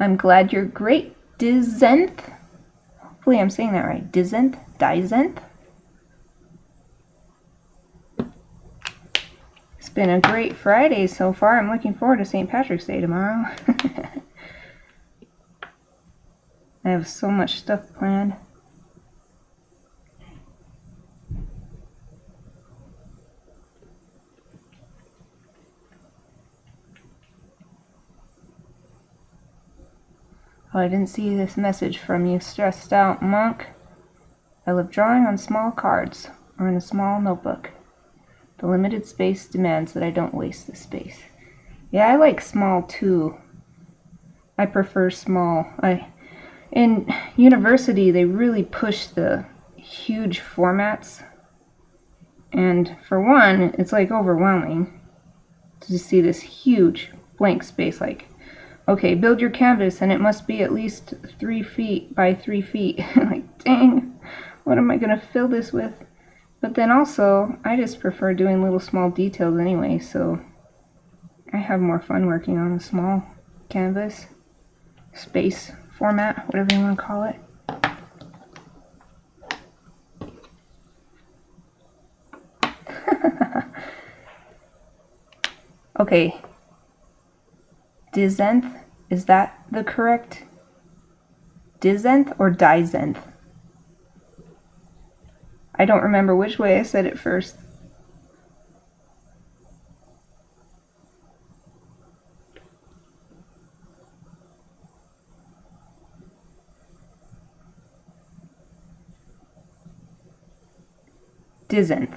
I'm glad you're great, Dizenth. Hopefully I'm saying that right. Dizenth? It's been a great Friday so far. I'm looking forward to St. Patrick's Day tomorrow. I have so much stuff planned. Oh, I didn't see this message from you. Stressed out monk. I love drawing on small cards or in a small notebook. The limited space demands that I don't waste the space. Yeah, I like small too. I prefer small. In university, they really push the huge formats. And for one, it's like overwhelming to just see this huge blank space. Like, okay, build your canvas and it must be at least 3 feet by 3 feet. Like, dang, what am I going to fill this with? But then also, I just prefer doing little small details anyway, so I have more fun working on a small canvas, space format, whatever you want to call it. Okay, Dizenth, is that the correct Dizenth or Dizenth? I don't remember which way I said it first. Dizenth.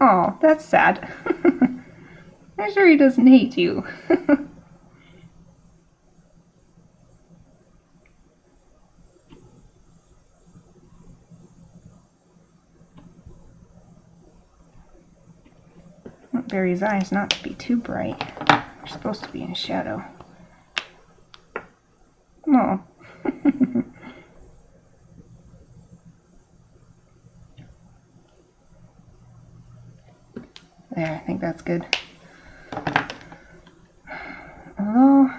Oh, that's sad. I'm sure he doesn't hate you. Want Barry's eyes not to be too bright. They're supposed to be in shadow. Oh. There, I think that's good. Although,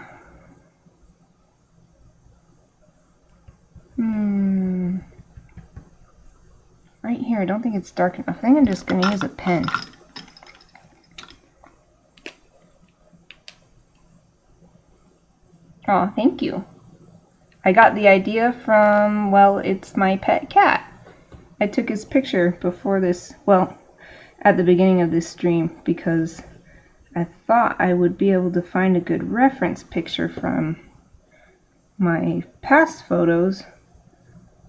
right here, I don't think it's dark enough. I think I'm just going to use a pen. Oh, thank you. I got the idea from, well, it's my pet cat. I took his picture before this, well, at the beginning of this stream, because I thought I would be able to find a good reference picture from my past photos,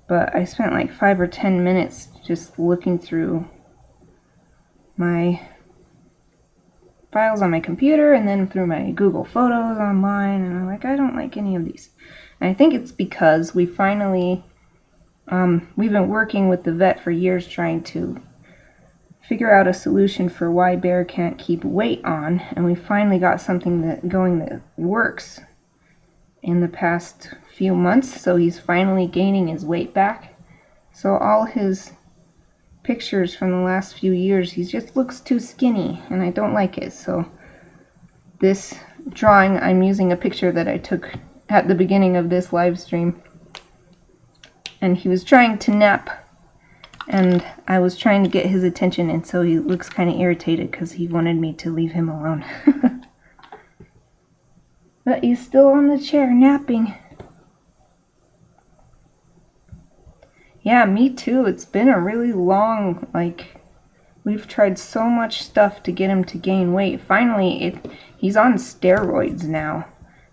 but I spent like 5 or 10 minutes just looking through my files on my computer and then through my Google Photos online, and I'm like, I don't like any of these. And I think it's because we finally, we've been working with the vet for years trying to figure out a solution for why Bear can't keep weight on, and we finally got something that works in the past few months, so he's finally gaining his weight back. So all his pictures from the last few years, he just looks too skinny, and I don't like it. So this drawing, I'm using a picture that I took at the beginning of this live stream, and he was trying to nap, and I was trying to get his attention, and so he looks kind of irritated because he wanted me to leave him alone. But he's still on the chair napping. Yeah, me too. It's been a really long, we've tried so much stuff to get him to gain weight. Finally, he's on steroids now.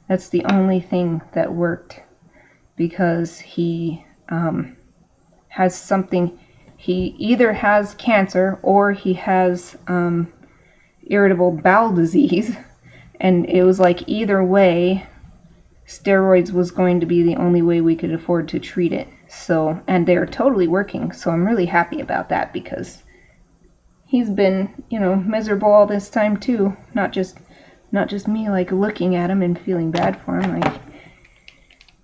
That's the only thing that worked, because he has something. He either has cancer or he has irritable bowel disease, and it was like either way, steroids was going to be the only way we could afford to treat it. So, and they're totally working, so I'm really happy about that, because he's been, miserable all this time too. Not just me looking at him and feeling bad for him.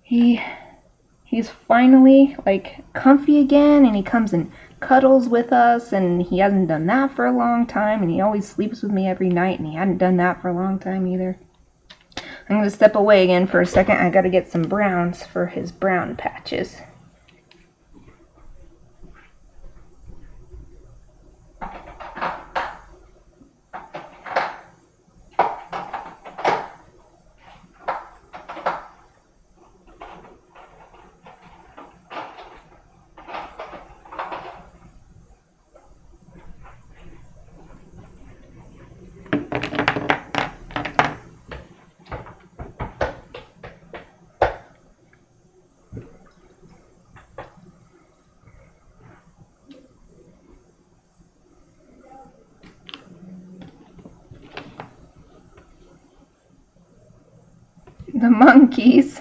He's finally comfy again, and he comes and cuddles with us, and he hasn't done that for a long time, and he always sleeps with me every night, and he hadn't done that for a long time either. I'm going to step away again for a second. I got to get some browns for his brown patches. The monkeys.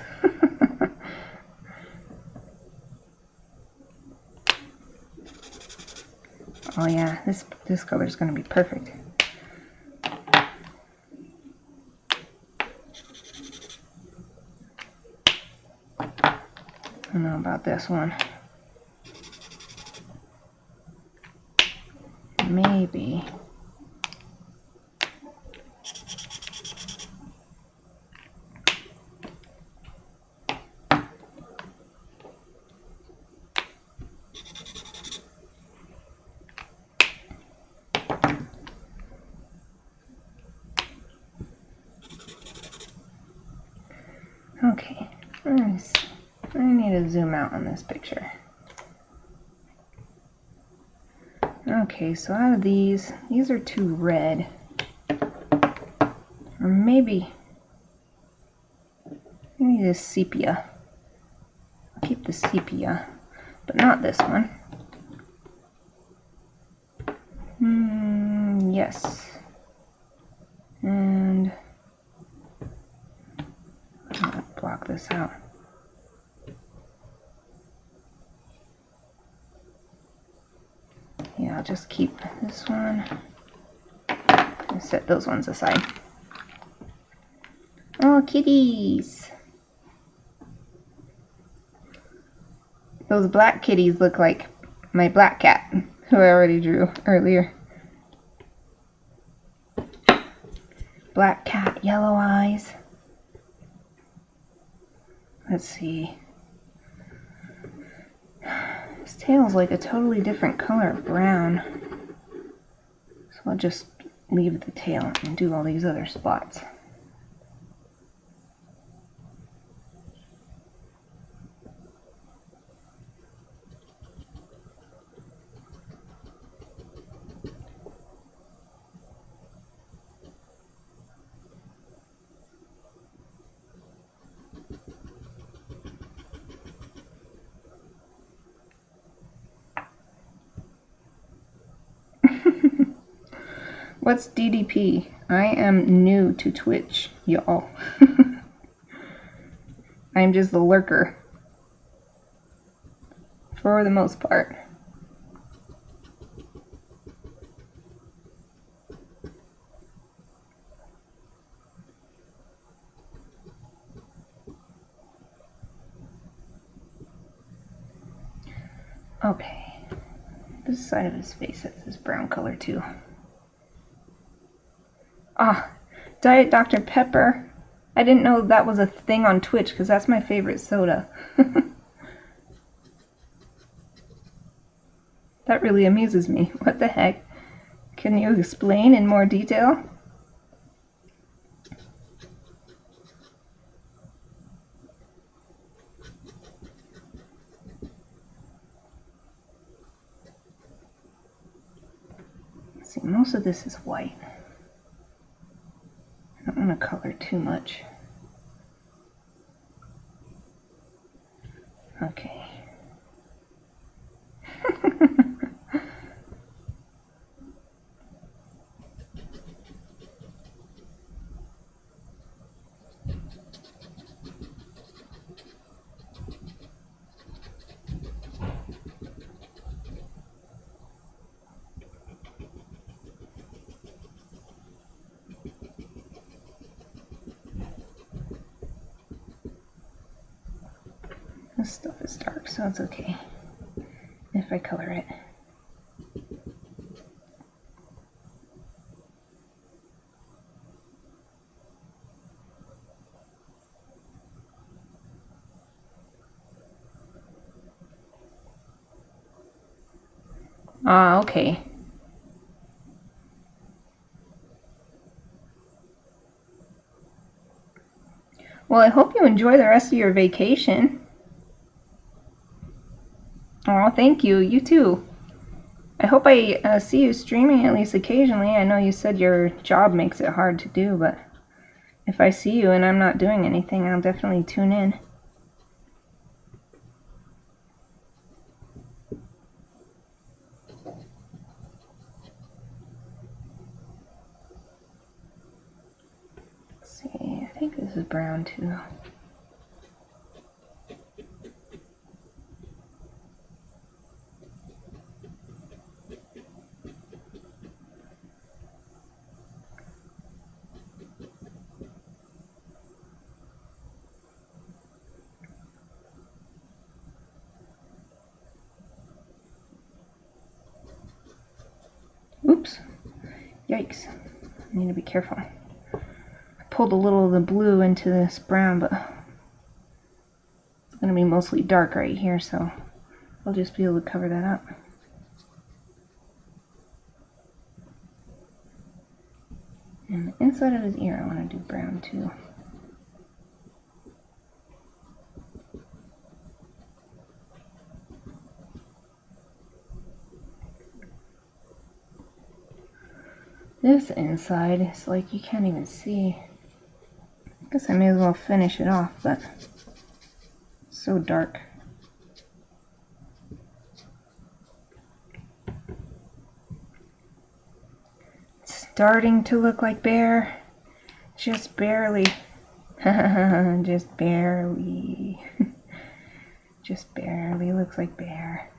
Oh yeah, this color is going to be perfect. I don't know about this one. Maybe. Okay, let's see. I need to zoom out on this picture. Okay, so out of these are too red. Or maybe this sepia. I'll keep the sepia, but not this one. Yes. And I'll block this out. Yeah, I'll just keep this one and set those ones aside. Oh, kitties! Those black kitties look like my black cat, who I already drew earlier. Black cat, yellow eyes. Let's see. His tail's like a totally different color of brown. So I'll just leave the tail and do all these other spots. What's DDP? I am new to Twitch, y'all. I'm just the lurker. For the most part. Okay. This side of his face has this brown color too. Ah, Diet Dr. Pepper. I didn't know that was a thing on Twitch because that's my favorite soda. That really amuses me. What the heck? Can you explain in more detail? Let's see, most of this is white. I don't want to color too much. Okay. This stuff is dark, so it's okay if I color it. Ah, okay. Well, I hope you enjoy the rest of your vacation. Oh, thank you. You too. I hope I see you streaming at least occasionally. I know you said your job makes it hard to do, but if I see you and I'm not doing anything, I'll definitely tune in. Let's see, I think this is brown too. Oops. Yikes. I need to be careful. I pulled a little of the blue into this brown, but it's going to be mostly dark right here, so I'll just be able to cover that up. And the inside of his ear I want to do brown too. This inside is like you can't even see. I guess I may as well finish it off, but it's so dark. It's starting to look like bear. Just barely. Just barely. Just barely looks like bear.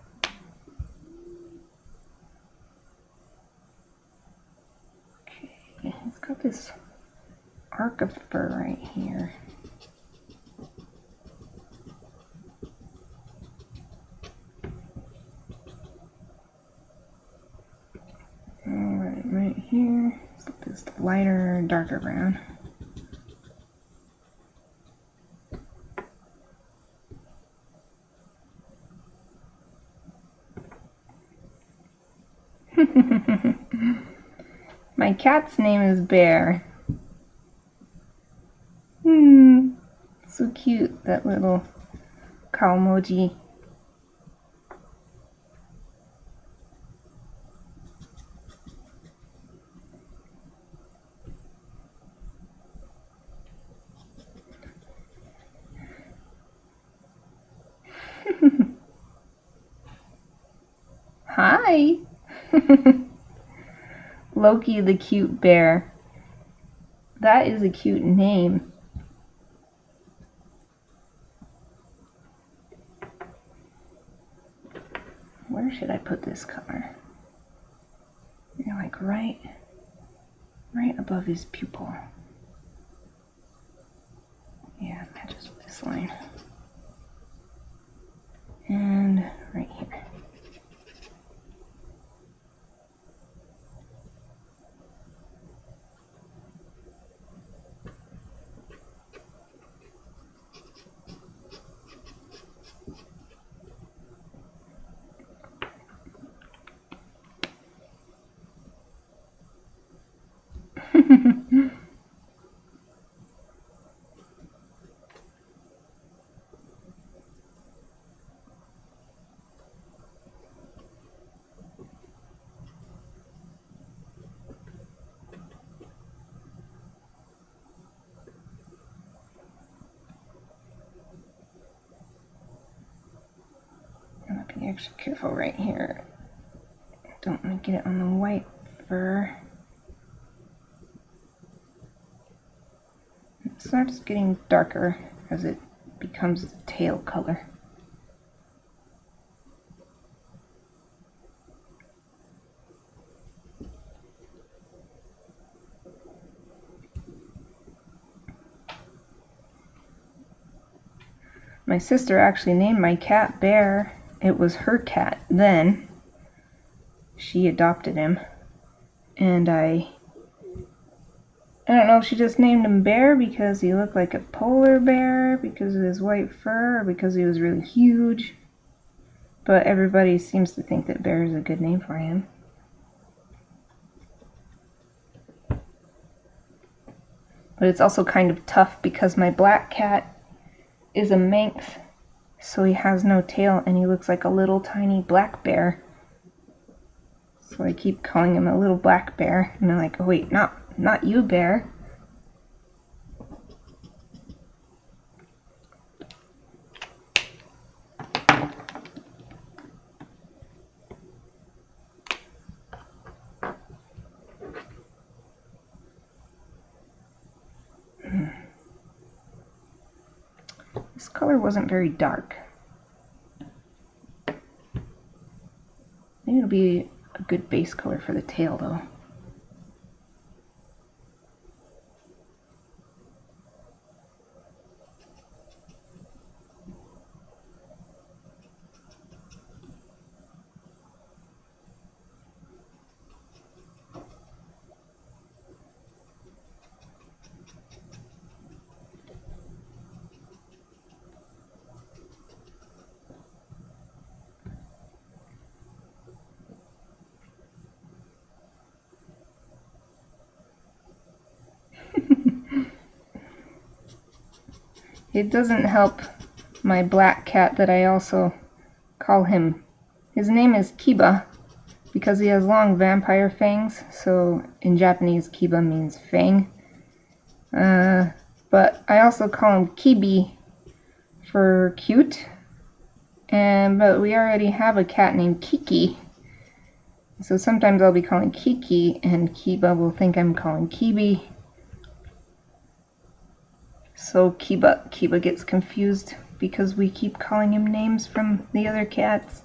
It's got this arc of fur right here. Alright, right here. Let's get this lighter, darker brown. My cat's name is Bear. So cute, that little cow emoji. Hi. Loki the cute bear. That is a cute name. Where should I put this color? You know, like right above his pupil. Yeah, matches with this line. And right here. I'm gonna be extra careful right here. Don't want to get it on the white fur. It starts getting darker as it becomes the tail color. My sister actually named my cat Bear. It was her cat then. She adopted him. And I don't know if she just named him Bear because he looked like a polar bear, because of his white fur, or because he was really huge. But everybody seems to think that Bear is a good name for him. But it's also kind of tough because my black cat is a Manx, so he has no tail and he looks like a little tiny black bear. So I keep calling him a little black bear, and they're like, oh wait, not you, Bear. This color wasn't very dark. Maybe it'll be a good base color for the tail though. It doesn't help my black cat that I also call him. His name is Kiba because he has long vampire fangs, so in Japanese Kiba means fang. But I also call him Kibi for cute. But we already have a cat named Kiki. So sometimes I'll be calling Kiki and Kiba will think I'm calling Kibi. So Kiba gets confused because we keep calling him names from the other cats.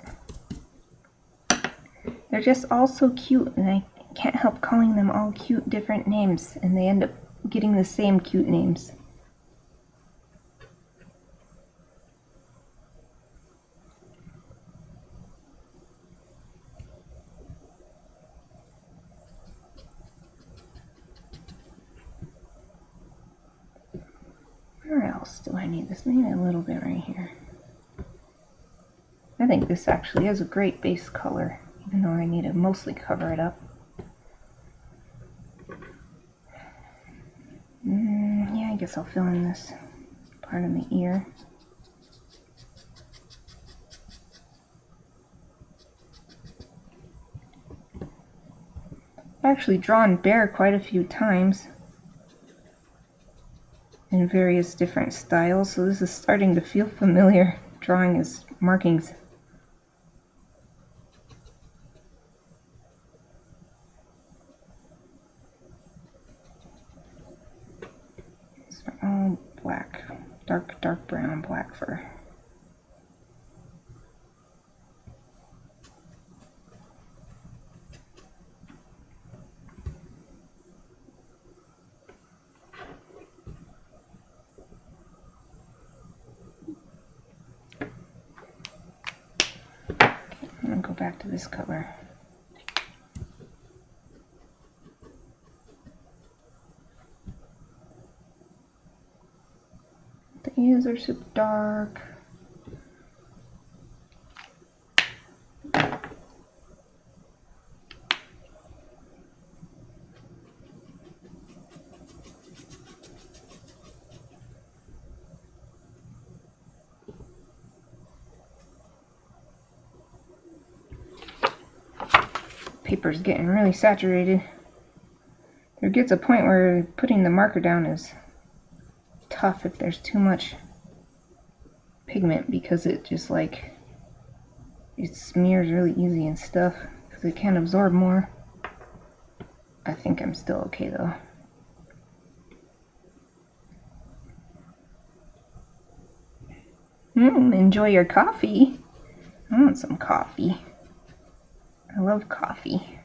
They're just all so cute, and I can't help calling them all cute different names, and they end up getting the same cute names. Where else do I need this? Maybe a little bit right here. I think this actually is a great base color, even though I need to mostly cover it up. Yeah, I guess I'll fill in this part of the ear. I've actually drawn Bear quite a few times in various different styles, so this is starting to feel familiar, drawing his markings. dark brown black fur. I'm going to go back to this color. The ears are super dark. Paper's getting really saturated. There gets a point where putting the marker down is tough if there's too much pigment, because it just like it smears really easy and stuff because it can't absorb more. I think I'm still okay though. Enjoy your coffee. I want some coffee. I love coffee.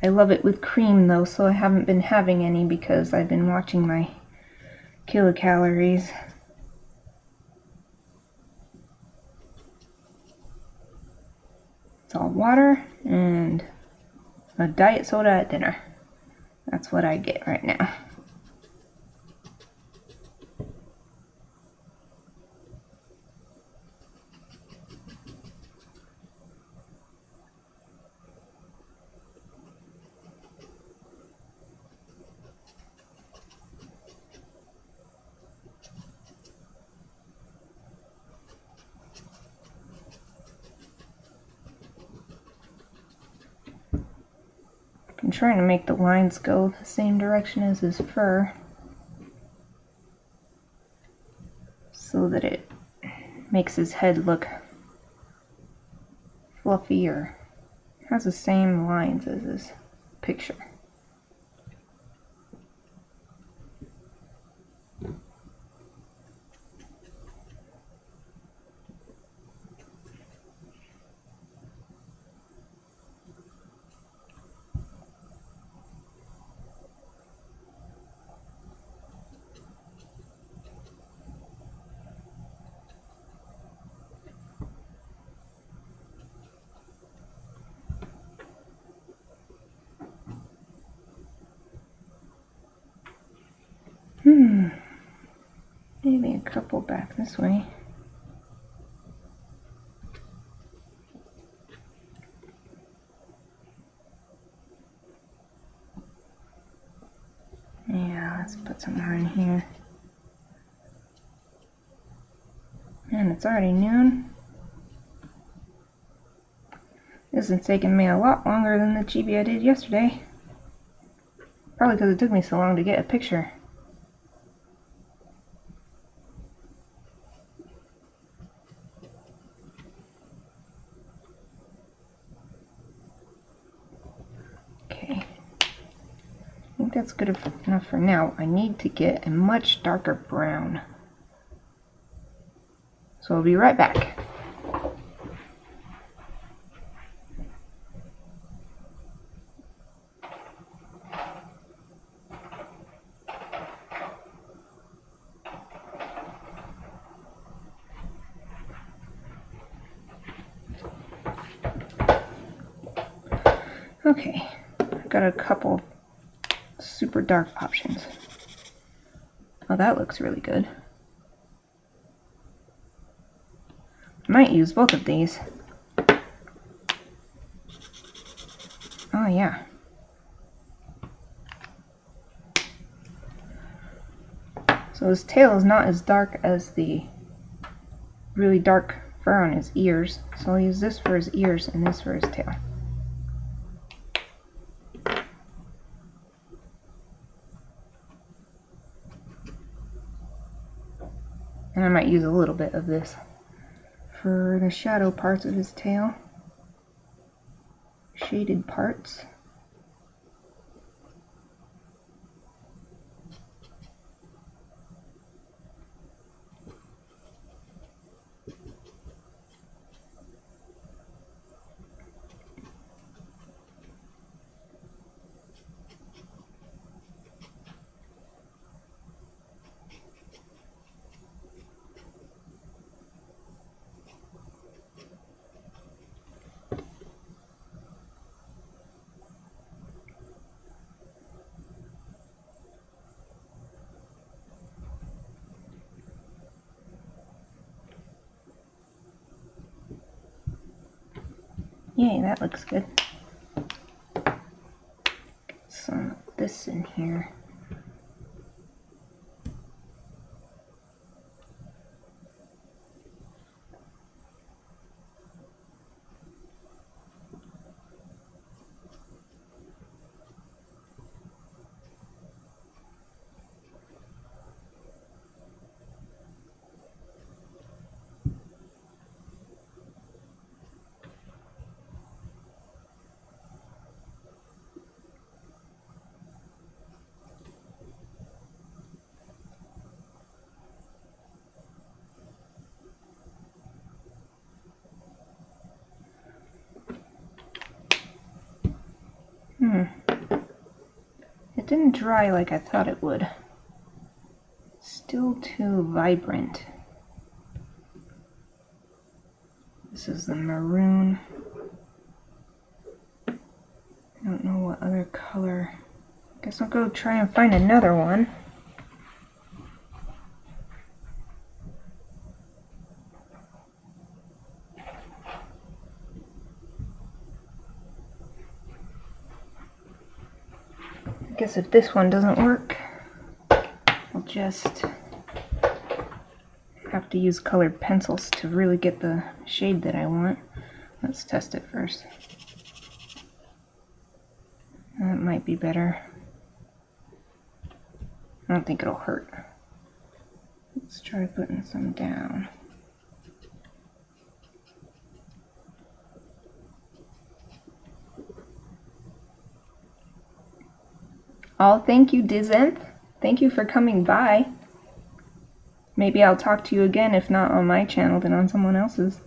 I love it with cream though, so I haven't been having any because I've been watching my kilocalories. It's all water and a diet soda at dinner. That's what I get right now. I'm trying to make the lines go the same direction as his fur so that it makes his head look fluffier. Has the same lines as his picture. Maybe a couple back this way. Yeah, let's put some more in here. And it's already noon. This is taking me a lot longer than the chibi I did yesterday. Probably because it took me so long to get a picture. Okay. I think that's good enough for now. I need to get a much darker brown. So I'll be right back. Okay, I've got a couple super dark options. Oh, that looks really good. I might use both of these. Oh yeah. So his tail is not as dark as the really dark fur on his ears. So I'll use this for his ears and this for his tail. And I might use a little bit of this for the shadow parts of his tail. Shaded parts. Yay, that looks good. Get some of this in here. It didn't dry like I thought it would. Still too vibrant. This is the maroon. I don't know what other color. Guess I'll go try and find another one. I guess if this one doesn't work, I'll just have to use colored pencils to really get the shade that I want. Let's test it first. That might be better. I don't think it'll hurt. Let's try putting some down. Oh, thank you, Dizenth. Thank you for coming by. Maybe I'll talk to you again, if not on my channel, then on someone else's.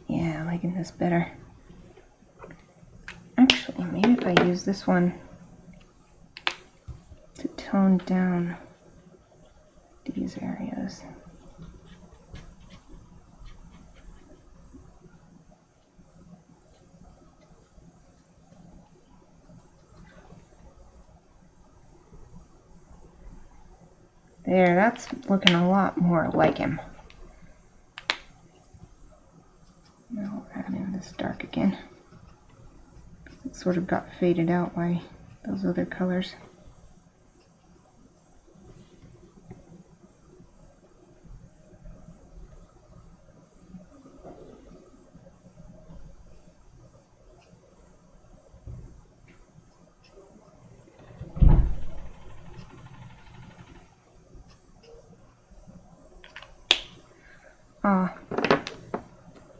Yeah, I'm liking this better. Actually, maybe if I use this one to tone down these areas. There, that's looking a lot more like him. Now I'll add in this dark again. It sort of got faded out by those other colors.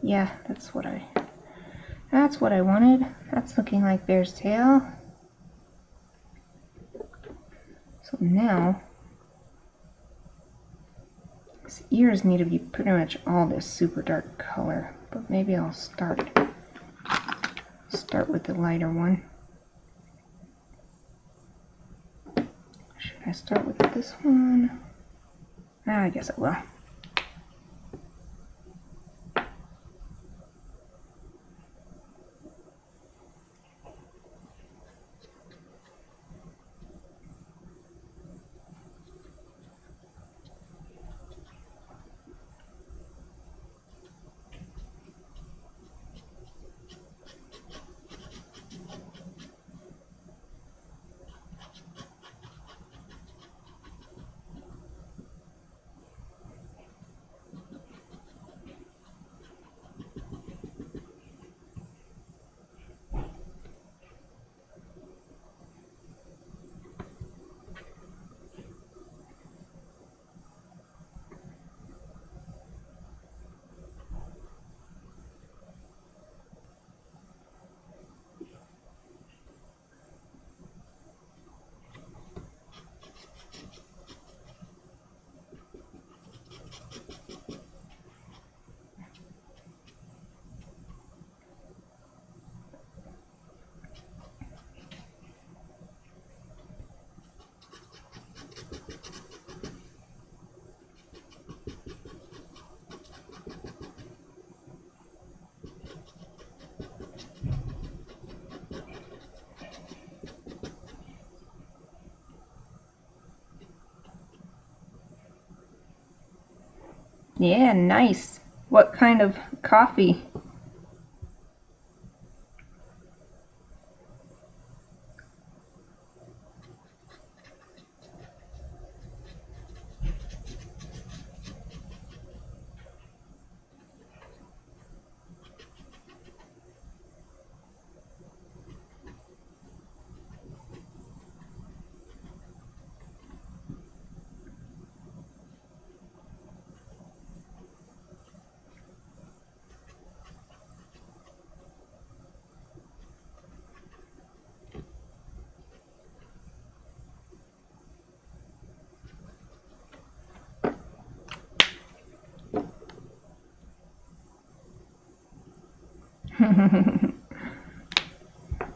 Yeah, that's what I wanted. That's looking like Bear's tail. So now his ears need to be pretty much all this super dark color, but maybe I'll start with the lighter one. Should I start with this one? I guess I will. Yeah, nice. What kind of coffee?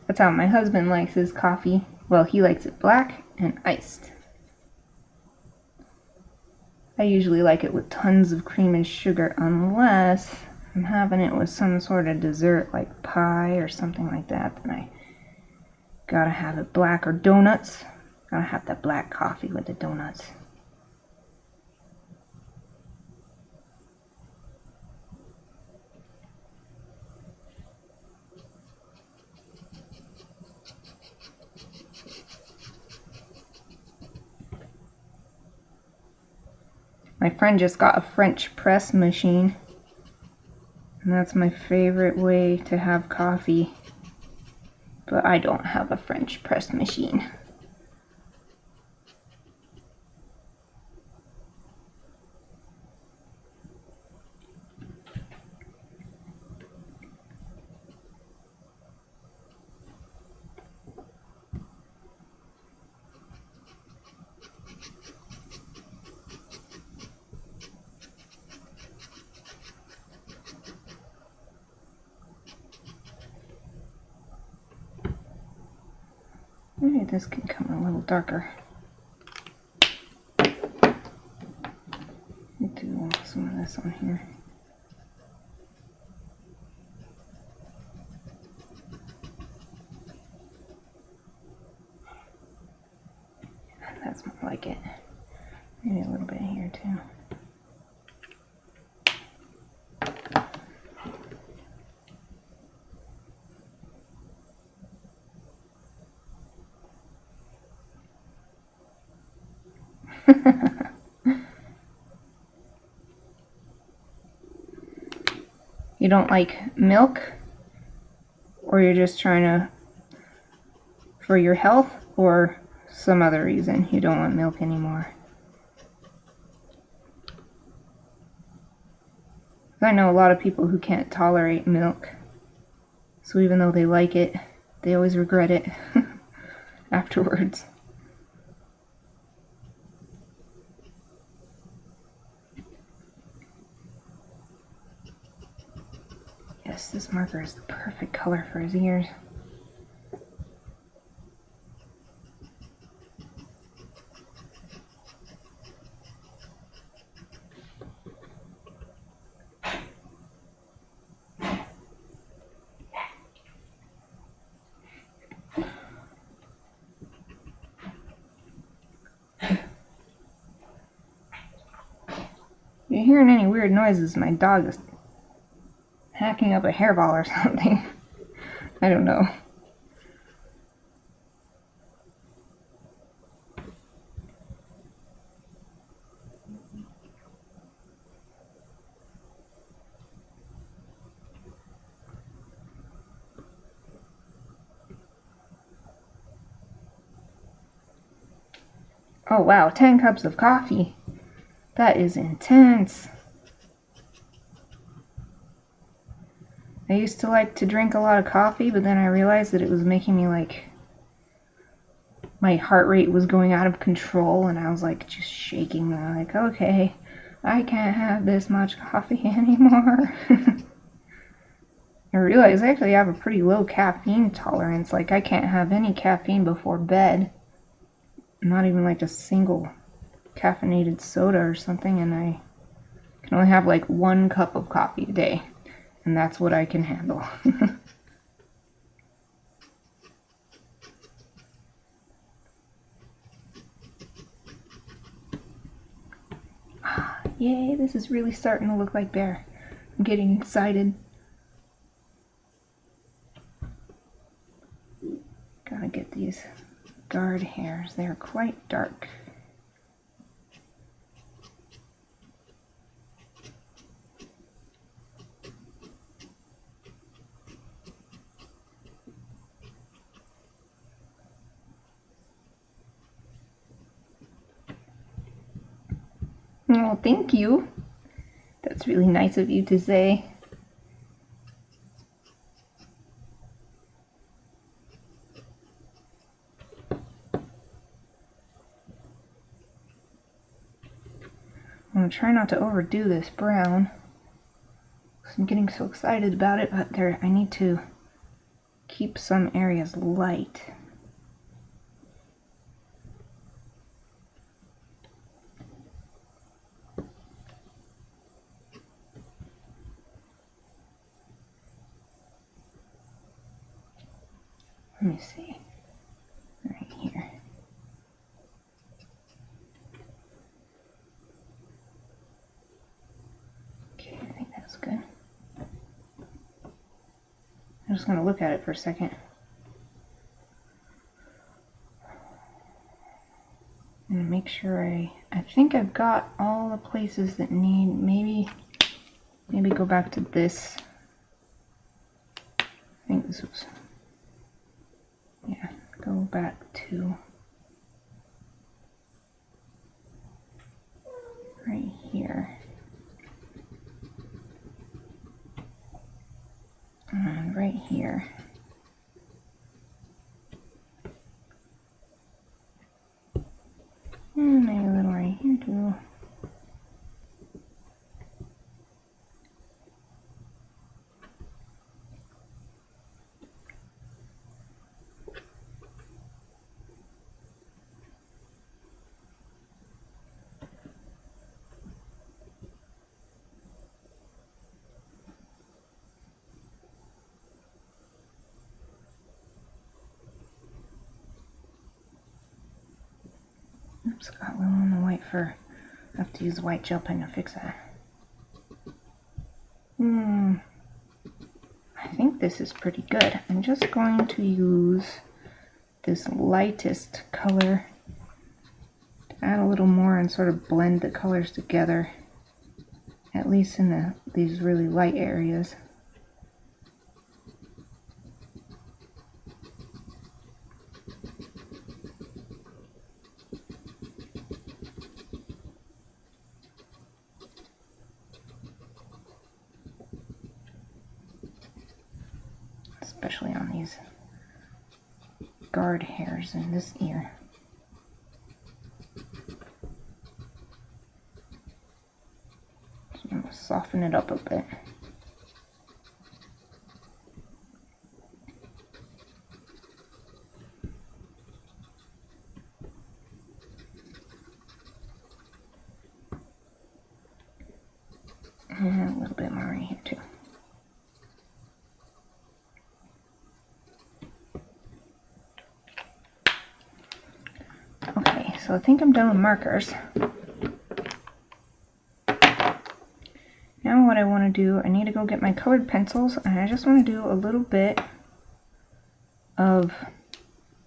That's how my husband likes his coffee. Well, he likes it black and iced. I usually like it with tons of cream and sugar unless I'm having it with some sort of dessert like pie or something like that. Then I gotta have it black, or donuts. Gotta have that black coffee with the donuts. My friend just got a French press machine, and that's my favorite way to have coffee. But I don't have a French press machine. Maybe this could come a little darker. Do some of this on here. That's more like it. Maybe a little bit here too. You don't like milk? Or you're just trying to, for your health, or some other reason you don't want milk anymore? I know a lot of people who can't tolerate milk. So even though they like it, they always regret it afterwards. Yes, this marker is the perfect color for his ears. If you're hearing any weird noises, my dog is hacking up a hairball or something. I don't know. Oh wow, 10 cups of coffee. That is intense. I used to like to drink a lot of coffee, but then I realized that it was making me like, my heart rate was going out of control, and I was like just shaking. I'm like, okay, I can't have this much coffee anymore. I realized I actually have a pretty low caffeine tolerance. Like, I can't have any caffeine before bed. Not even like a single caffeinated soda or something, and I can only have like 1 cup of coffee a day, and that's what I can handle. Yay, this is really starting to look like bear. I'm getting excited. Gotta get these guard hairs. They're quite dark. Oh, thank you. That's really nice of you to say. I'm gonna try not to overdo this brown. I'm getting so excited about it, but I need to keep some areas light. Let me see. Right here. Okay, I think that's good. I'm just going to look at it for a second. And make sure I think I've got all the places that need, maybe go back to this. I think this was, yeah, go back to right here. And right here. And maybe a little right here too. Oops, got a little on the white fur. I have to use white gel pen to fix that. I think this is pretty good. I'm just going to use this lightest color to add a little more and sort of blend the colors together, at least in these really light areas. Especially on these guard hairs in this ear. So I'm going to soften it up a bit. And a little bit more right here too. Okay, so I think I'm done with markers. Now what I want to do, I need to go get my colored pencils, and I just want to do a little bit of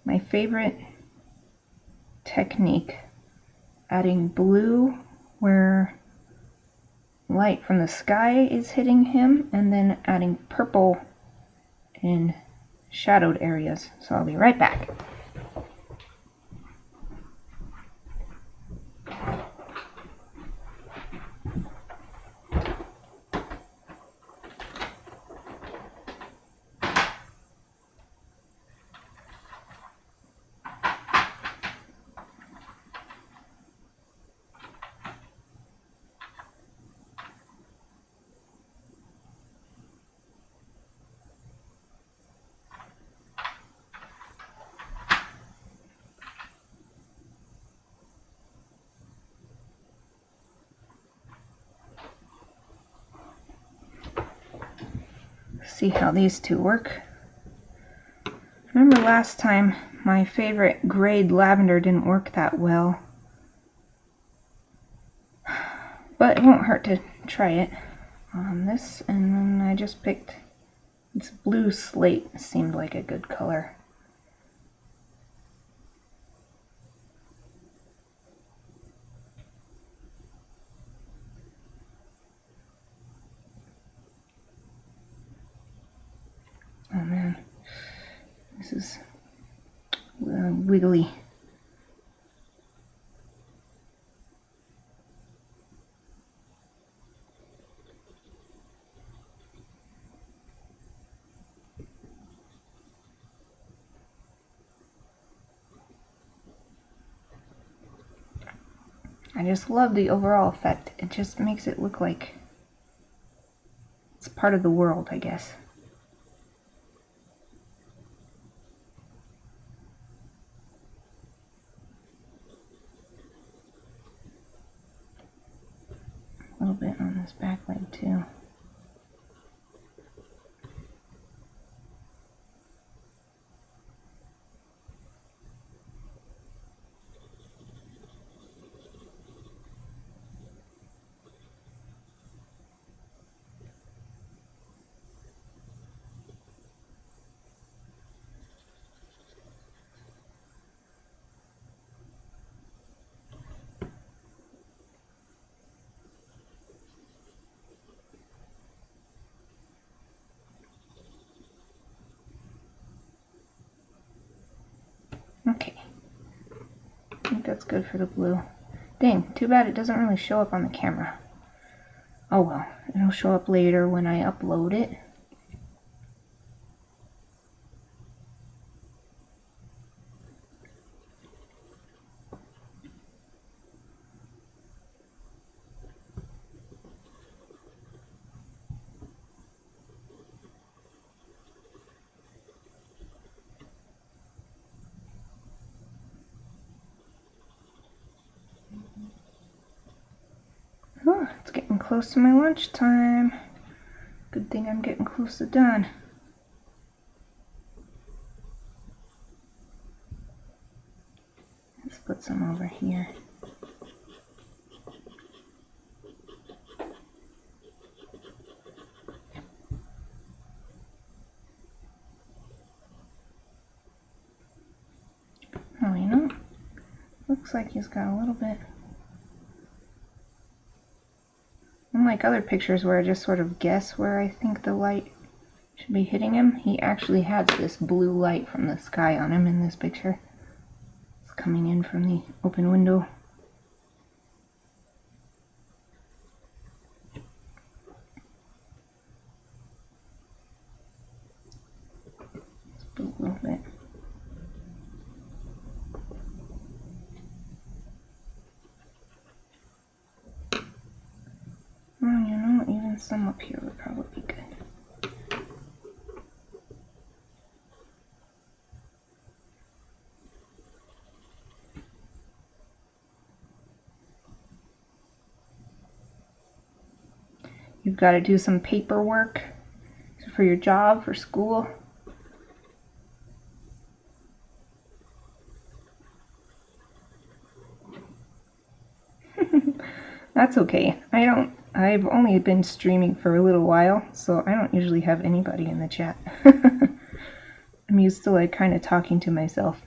my favorite technique, adding blue where light from the sky is hitting him, and then adding purple in shadowed areas. So I'll be right back. See how these two work. Remember last time my favorite grade lavender didn't work that well, but it won't hurt to try it on this. And then I just picked this blue slate. Seemed like a good color. Oh man, this is wiggly. I just love the overall effect. It just makes it look like it's part of the world, I guess. A little bit on this back leg too. Okay, I think that's good for the blue. Dang, too bad it doesn't really show up on the camera. Oh well, it'll show up later when I upload it. Oh, it's getting close to my lunchtime. Good thing I'm getting close to done. Let's put some over here. Oh, you know, looks like he's got a little bit. Unlike other pictures where I just sort of guess where I think the light should be hitting him, he actually has this blue light from the sky on him in this picture. It's coming in from the open window. Let's put a little bit. Well, you know, even some up here would probably be good. You've got to do some paperwork for your job, for school. That's okay. I've only been streaming for a little while, so I don't usually have anybody in the chat. I'm used to like kind of talking to myself.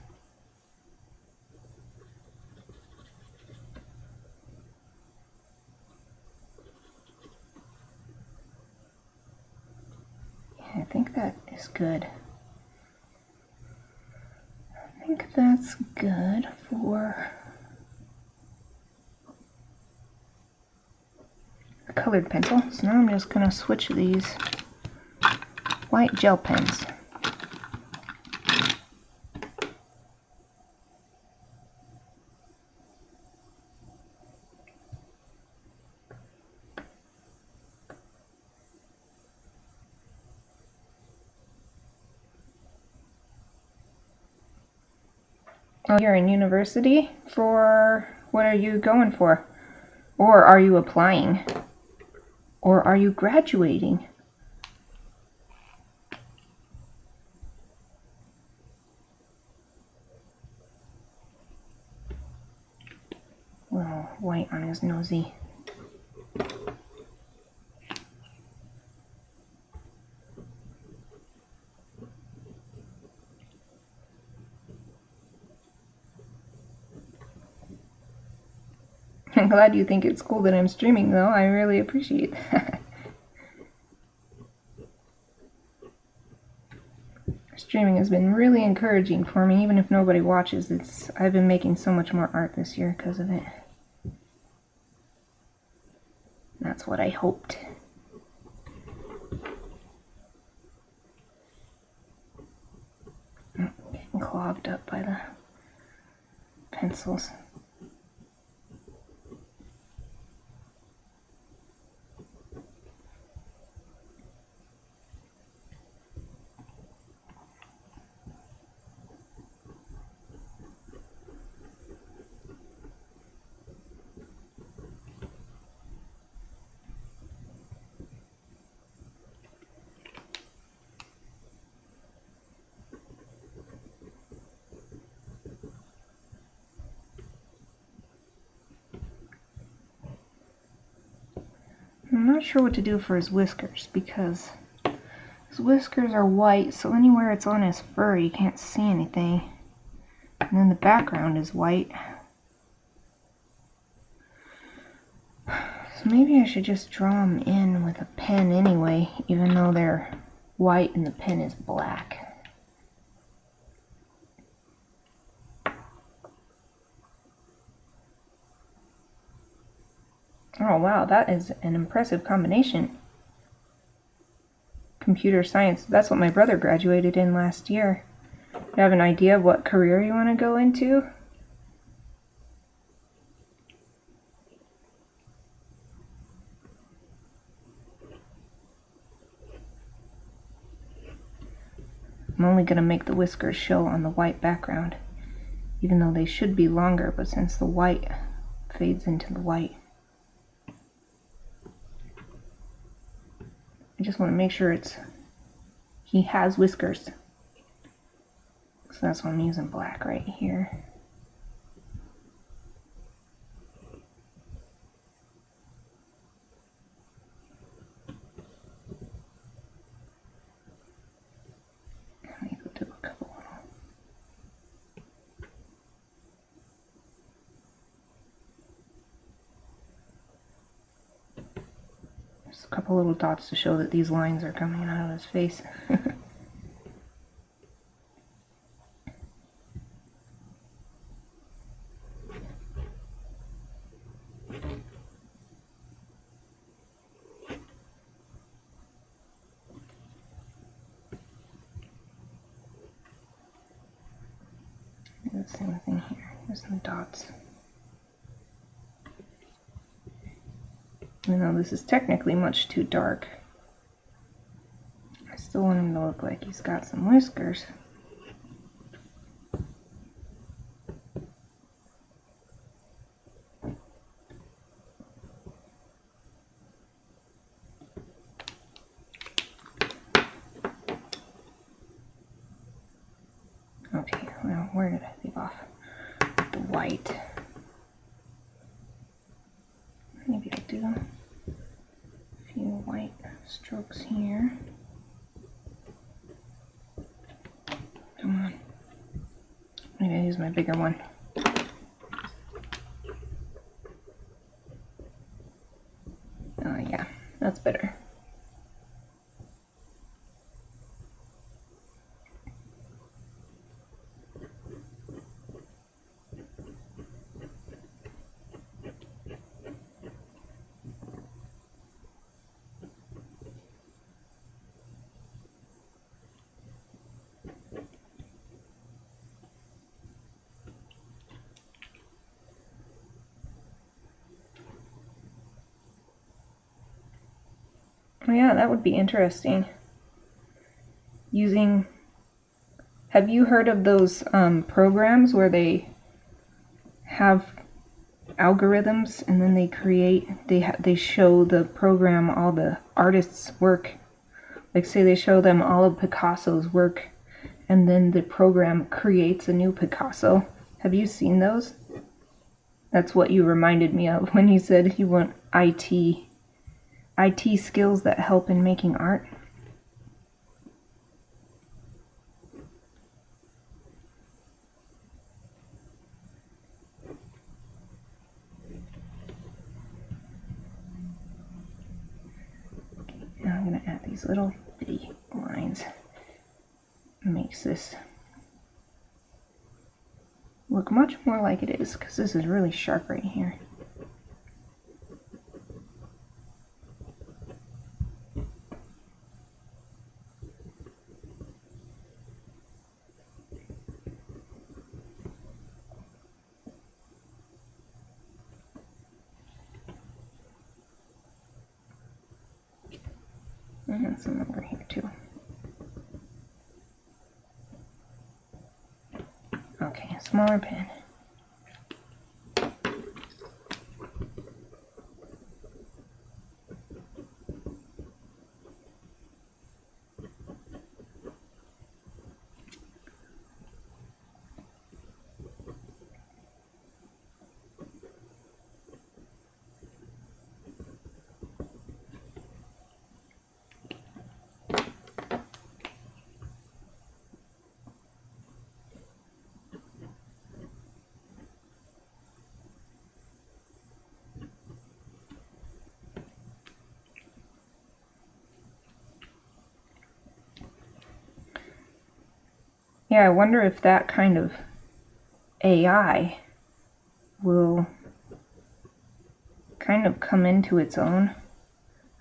Yeah, I think that is good. I think that's good for a colored pencil. So now I'm just going to switch these white gel pens. Oh, you're in university? For what are you going for? Or are you applying? Or are you graduating? Well, white on his nosy. I'm glad you think it's cool that I'm streaming, though. I really appreciate that. Streaming has been really encouraging for me, even if nobody watches. I've been making so much more art this year because of it. That's what I hoped. Oh, getting clogged up by the pencils. I'm not sure what to do for his whiskers because his whiskers are white, so anywhere it's on his fur you can't see anything. And then the background is white. So maybe I should just draw them in with a pen anyway, even though they're white and the pen is black. Oh wow, that is an impressive combination. Computer science, that's what my brother graduated in last year. Do you have an idea of what career you want to go into? I'm only going to make the whiskers show on the white background, even though they should be longer, but since the white fades into the white. I just want to make sure he has whiskers. So that's why I'm using black right here. Let me go do a couple little. Just a couple little dots to show that these lines are coming out of his face. Do the same thing here. Here's some dots. Even though this is technically much too dark, I still want him to look like he's got some whiskers. Okay, well, where did I leave off? The white. Maybe I'll do a few white strokes here. Come on. Maybe I'll use my bigger one. Oh yeah, that's better. Oh yeah, that would be interesting. Have you heard of those programs where they have algorithms and then they show the program all the artist's work? Like say they show them all of Picasso's work and then the program creates a new Picasso. Have you seen those? That's what you reminded me of when you said you want IT skills that help in making art. I'm going to add these little bitty lines. It makes this look much more like it is, because this is really sharp right here. And some over here too. Okay, smaller pen. Yeah, I wonder if that kind of AI will kind of come into its own.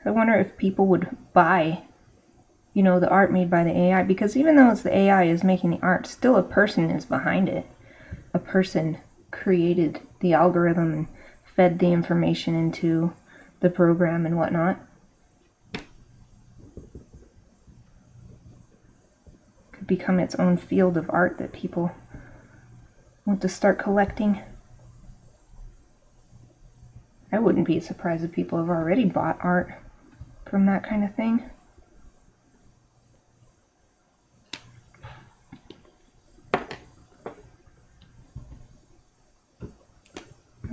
I wonder if people would buy, you know, the art made by the AI, because even though it's the AI is making the art, still a person is behind it. A person created the algorithm and fed the information into the program and whatnot. Could become its own field of art that people want to start collecting. I wouldn't be surprised if people have already bought art from that kind of thing.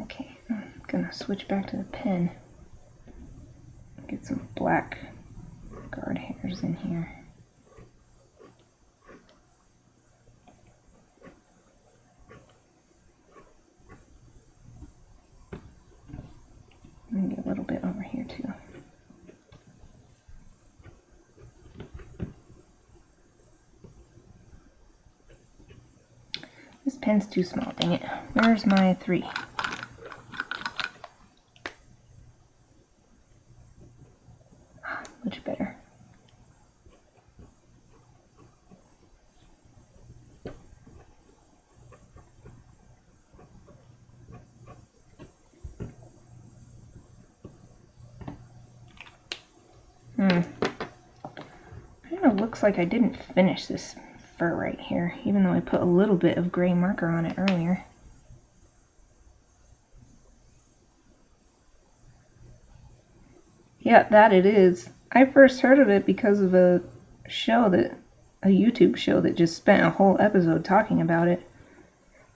Okay, I'm gonna switch back to the pen. Get some black guard hairs in here. And get a little bit over here too. This pen's too small, dang it. Where's my 3? Much better. Kind of looks like I didn't finish this fur right here, even though I put a little bit of gray marker on it earlier. Yeah, that it is. I first heard of it because of a YouTube show that just spent a whole episode talking about it.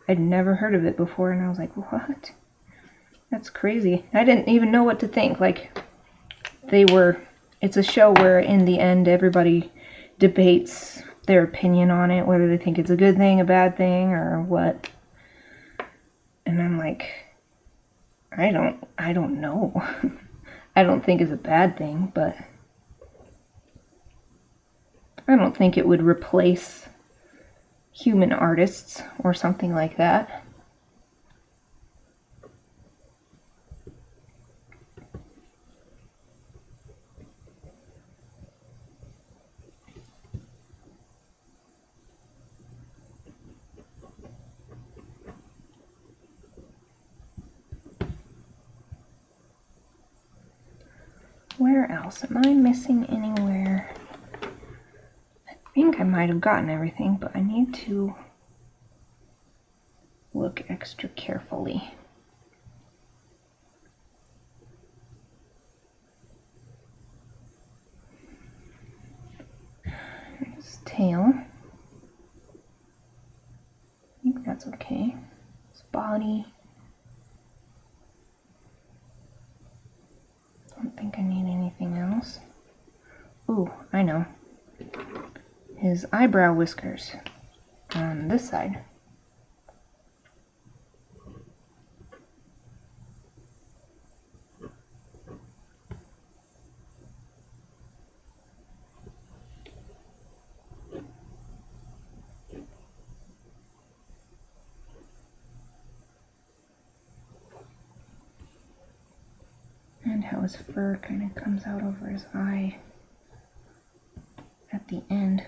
I'd never heard of it before, and I was like, what? That's crazy. I didn't even know what to think. Like, it's a show where in the end everybody debates their opinion on it, whether they think it's a good thing, a bad thing, or what. And I'm like, I don't know. I don't think it's a bad thing, but I don't think it would replace human artists or something like that. Where else? Am I missing anywhere? I think I might have gotten everything, but I need to look extra carefully. His tail. I think that's okay. His body. Don't think I need anything else. Ooh, I know. His eyebrow whiskers on this side. how his fur kind of comes out over his eye at the end.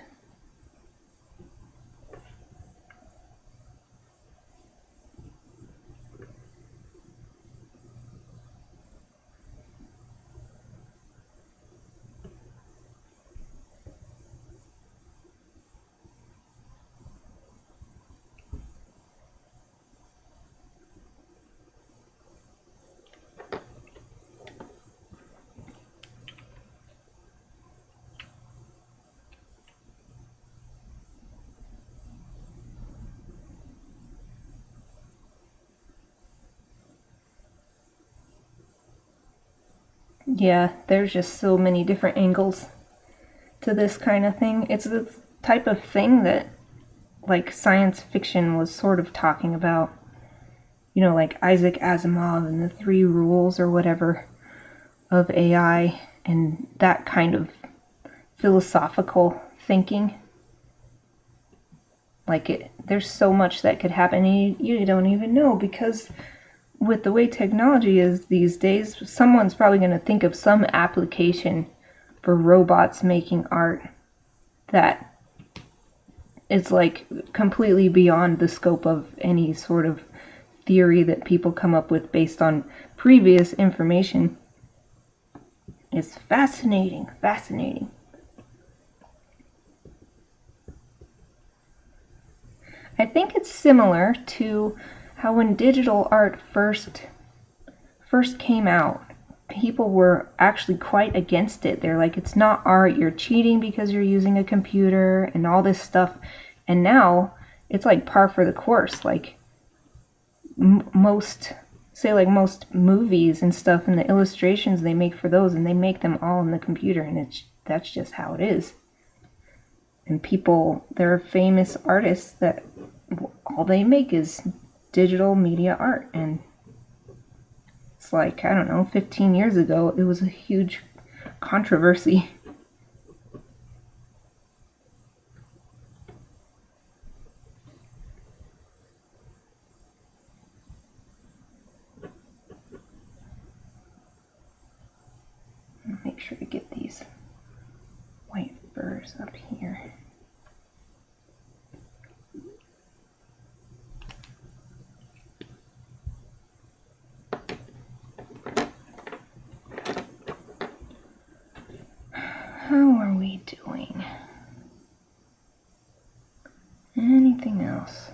Yeah, there's just so many different angles to this kind of thing. It's the type of thing that, like, science fiction was sort of talking about. You know, like Isaac Asimov and the 3 rules or whatever of AI, and that kind of philosophical thinking. Like, there's so much that could happen, and you don't even know, because with the way technology is these days, someone's probably going to think of some application for robots making art that is like completely beyond the scope of any sort of theory that people come up with based on previous information. It's fascinating, fascinating. I think it's similar to how when digital art first came out, people were actually quite against it. They're like, it's not art, you're cheating because you're using a computer and all this stuff. And now it's like par for the course. Like most movies and stuff, and the illustrations they make for those, and they make them all in the computer, and that's just how it is. And people, there are famous artists that all they make is digital media art, and it's like, I don't know, 15 years ago it was a huge controversy. Make sure to get these white furs up here. How are we doing? Anything else?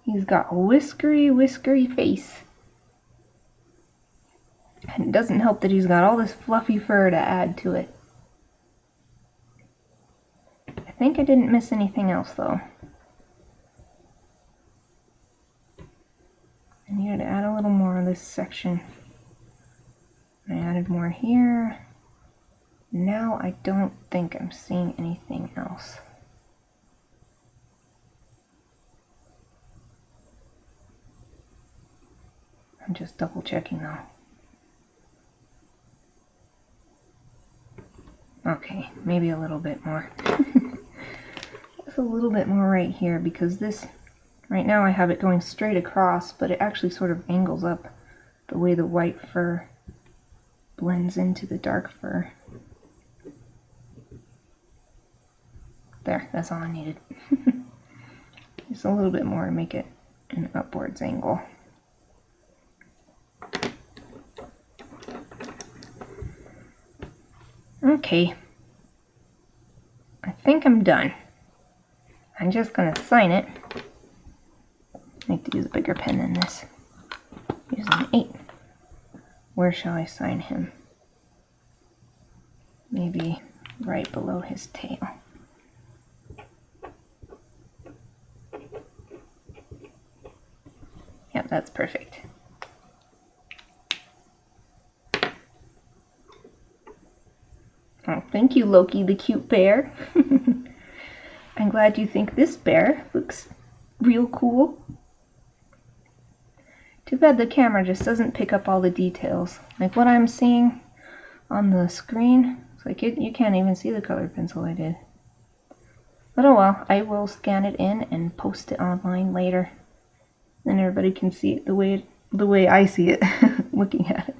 He's got a whiskery face. And it doesn't help that he's got all this fluffy fur to add to it. I think I didn't miss anything else, though. I needed to add a little more of this section. I added more here. Now I don't think I'm seeing anything else. I'm just double checking though. Okay, maybe a little bit more. Just a little bit more right here, because this, right now I have it going straight across, but it actually sort of angles up the way the white fur blends into the dark fur. There, that's all I needed. Just a little bit more to make it an upwards angle. Okay, I think I'm done. I'm just going to sign it. I need to use a bigger pen than this. Use an 8. Where shall I sign him? Maybe right below his tail. Yep, that's perfect. Oh, thank you, Loki the cute bear. I'm glad you think this bear looks real cool. Too bad the camera just doesn't pick up all the details. Like what I'm seeing on the screen, It's like you can't even see the colored pencil I did. But oh well, I will scan it in and post it online later. Then everybody can see it the way I see it, looking at it.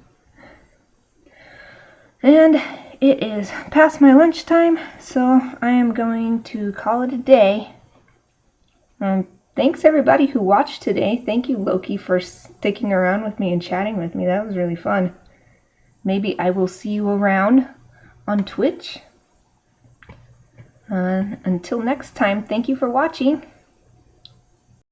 And it is past my lunchtime, so I am going to call it a day. Thanks everybody who watched today. Thank you, Loki, for sticking around with me and chatting with me. That was really fun. Maybe I will see you around on Twitch. Until next time, thank you for watching.